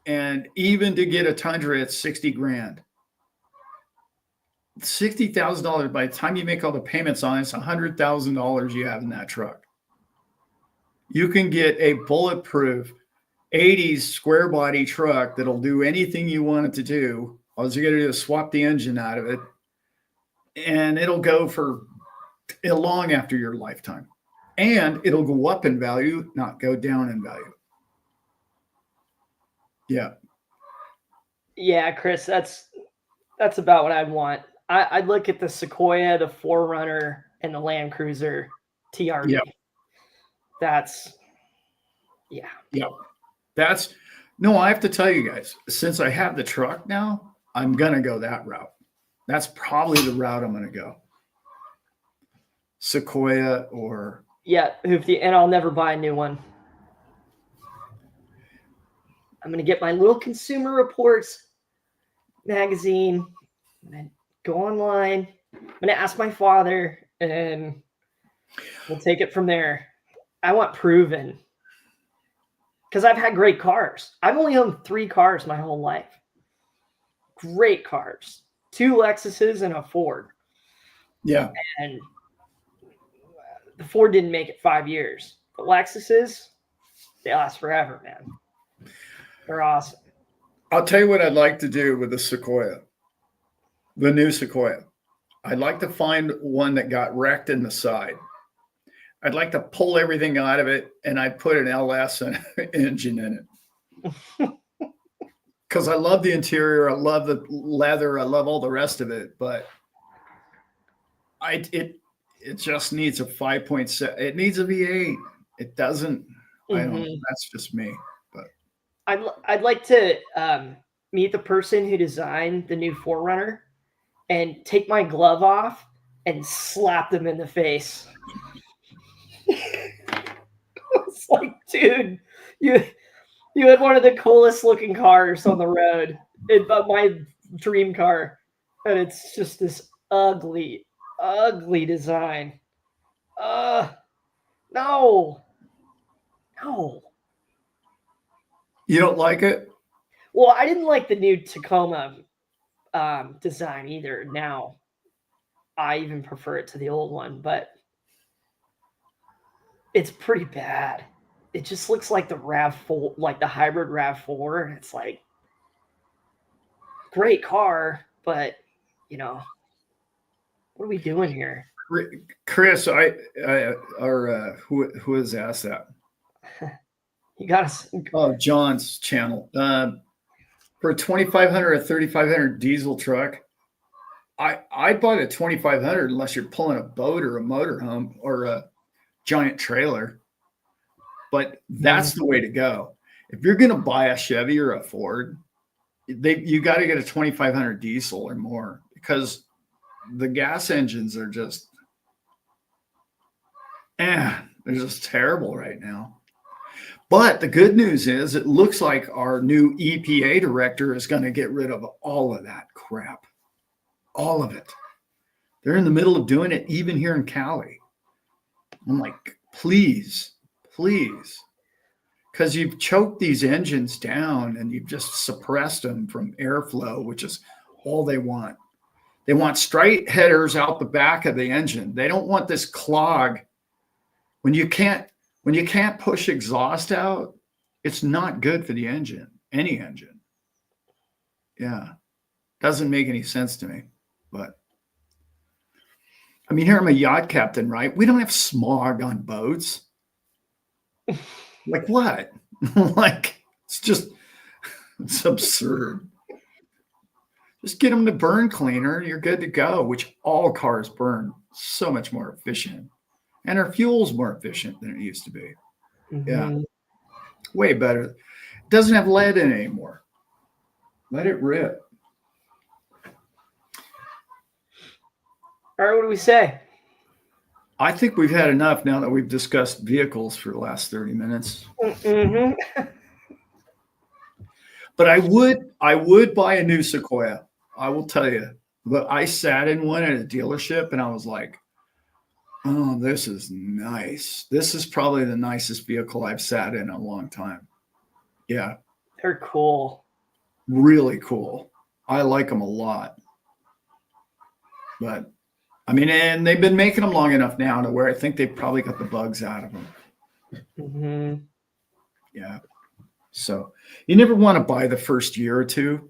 And even to get a Tundra, it's 60 grand. $60,000 by the time you make all the payments on it, it's $100,000 you have in that truck. You can get a bulletproof 80s square body truck that'll do anything you want it to do. All you got to do is swap the engine out of it, and it'll go for long after your lifetime. And it'll go up in value, not go down in value. Yeah. Yeah, Chris, that's about what I'd want. I'd look at the Sequoia, the 4Runner, and the Land Cruiser TRD. Yep. No, I have to tell you guys, since I have the truck now, I'm going to go that route. That's probably the route I'm going to go. Sequoia or... Yeah, Hoofy, and I'll never buy a new one. I'm going to get my little Consumer Reports magazine. I'm going to go online. I'm going to ask my father, and we'll take it from there. I want proven. Because I've had great cars. I've only owned 3 cars my whole life. Great cars. 2 Lexuses and a Ford. Yeah. And the Ford didn't make it 5 years. But Lexuses, they last forever, man. They're awesome. I'll tell you what I'd like to do with the Sequoia. The new Sequoia. I'd like to find one that got wrecked in the side. I'd like to pull everything out of it, and I'd put an LS engine in it. Because I love the interior, I love the leather, I love all the rest of it, but it just needs a 5.7. It needs a V8. It doesn't. I don't know. That's just me. But I'd like to meet the person who designed the new 4Runner and take my glove off and slap them in the face. It's like, dude, you had one of the coolest looking cars on the road, my dream car, and it's just this ugly design. No. You don't like it? Well, I didn't like the new Tacoma design either. Now, I even prefer it to the old one, but it's pretty bad. It just looks like the RAV4, like the hybrid RAV4, and it's like, great car, but what are we doing here? Chris, who has asked that? You got us. Oh, John's channel. For a 2,500 or 3,500 diesel truck, I bought a 2,500 unless you're pulling a boat or a motorhome or a giant trailer. But that's the way to go. If you're going to buy a Chevy or a Ford, you got to get a 2,500 diesel or more, because the gas engines are just, they're just terrible right now. But the good news is it looks like our new EPA director is going to get rid of all of that crap. All of it. They're in the middle of doing it even here in Cali. I'm like, please. Because you've choked these engines down and you've just suppressed them from airflow, which is all they want. They want straight headers out the back of the engine. They don't want this clog. When you can't push exhaust out, it's not good for the engine, any engine. Yeah. Doesn't make any sense to me. But I mean, here I'm a yacht captain, right? We don't have smog on boats. Like what? Like it's absurd. Just get them to burn cleaner. You're good to go, which all cars burn so much more efficient. And our fuel's more efficient than it used to be. Yeah. Way better. It doesn't have lead in it anymore. Let it rip. All right, what do we say? I think we've had enough now that we've discussed vehicles for the last 30 minutes. But I would buy a new Sequoia. I will tell you. But I sat in one at a dealership and I was like, oh, this is nice. This is probably the nicest vehicle I've sat in a long time. Yeah. They're cool. Really cool. I like them a lot. But I mean, and they've been making them long enough now to where I think they've probably got the bugs out of them. Yeah. So you never want to buy the first year or two.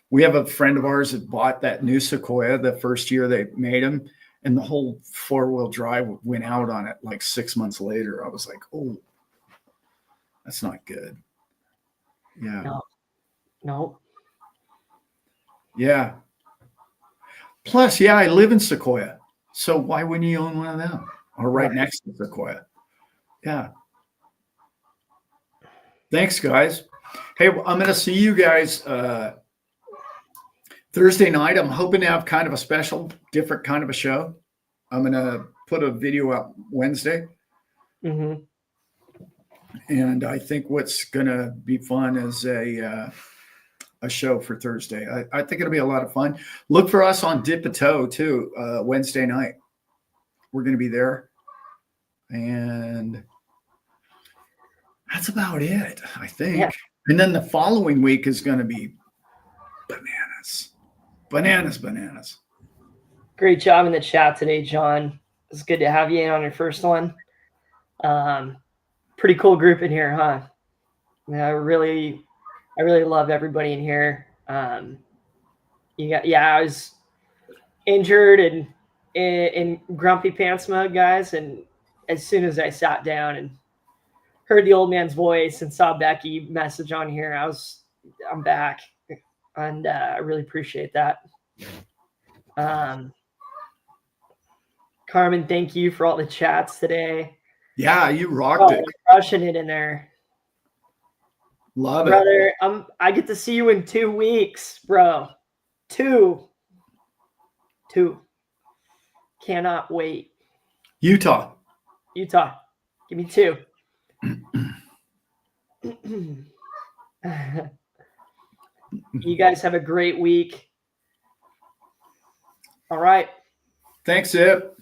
We have a friend of ours that bought that new Sequoia the first year they made them, and the whole 4-wheel drive went out on it like 6 months later. I was like, oh, that's not good. Yeah. No. Yeah. Plus, yeah, I live in Sequoia. So why wouldn't you own one of them? Or right next to Sequoia. Yeah. Thanks, guys. Hey, I'm going to see you guys Thursday night. I'm hoping to have kind of a special, different kind of a show. I'm going to put a video out Wednesday. And I think what's going to be fun is a show for Thursday. I think it'll be a lot of fun. Look for us on Dip a Toe too, Wednesday night. We're going to be there. And that's about it, I think. Yeah. And then the following week is going to be bananas. Great job in the chat today, John. It's good to have you in on your first one. Pretty cool group in here, huh? I really love everybody in here. I was injured and in grumpy pants mode, guys. And as soon as I sat down and heard the old man's voice and saw Becky message on here, I'm back, and I really appreciate that. Carmen, thank you for all the chats today. Yeah, you rocked it. Crushing it in there. Love brother, it. I get to see you in 2 weeks, bro. 2. Cannot wait. Utah. Give me 2. You guys have a great week. All right. Thanks, Zip.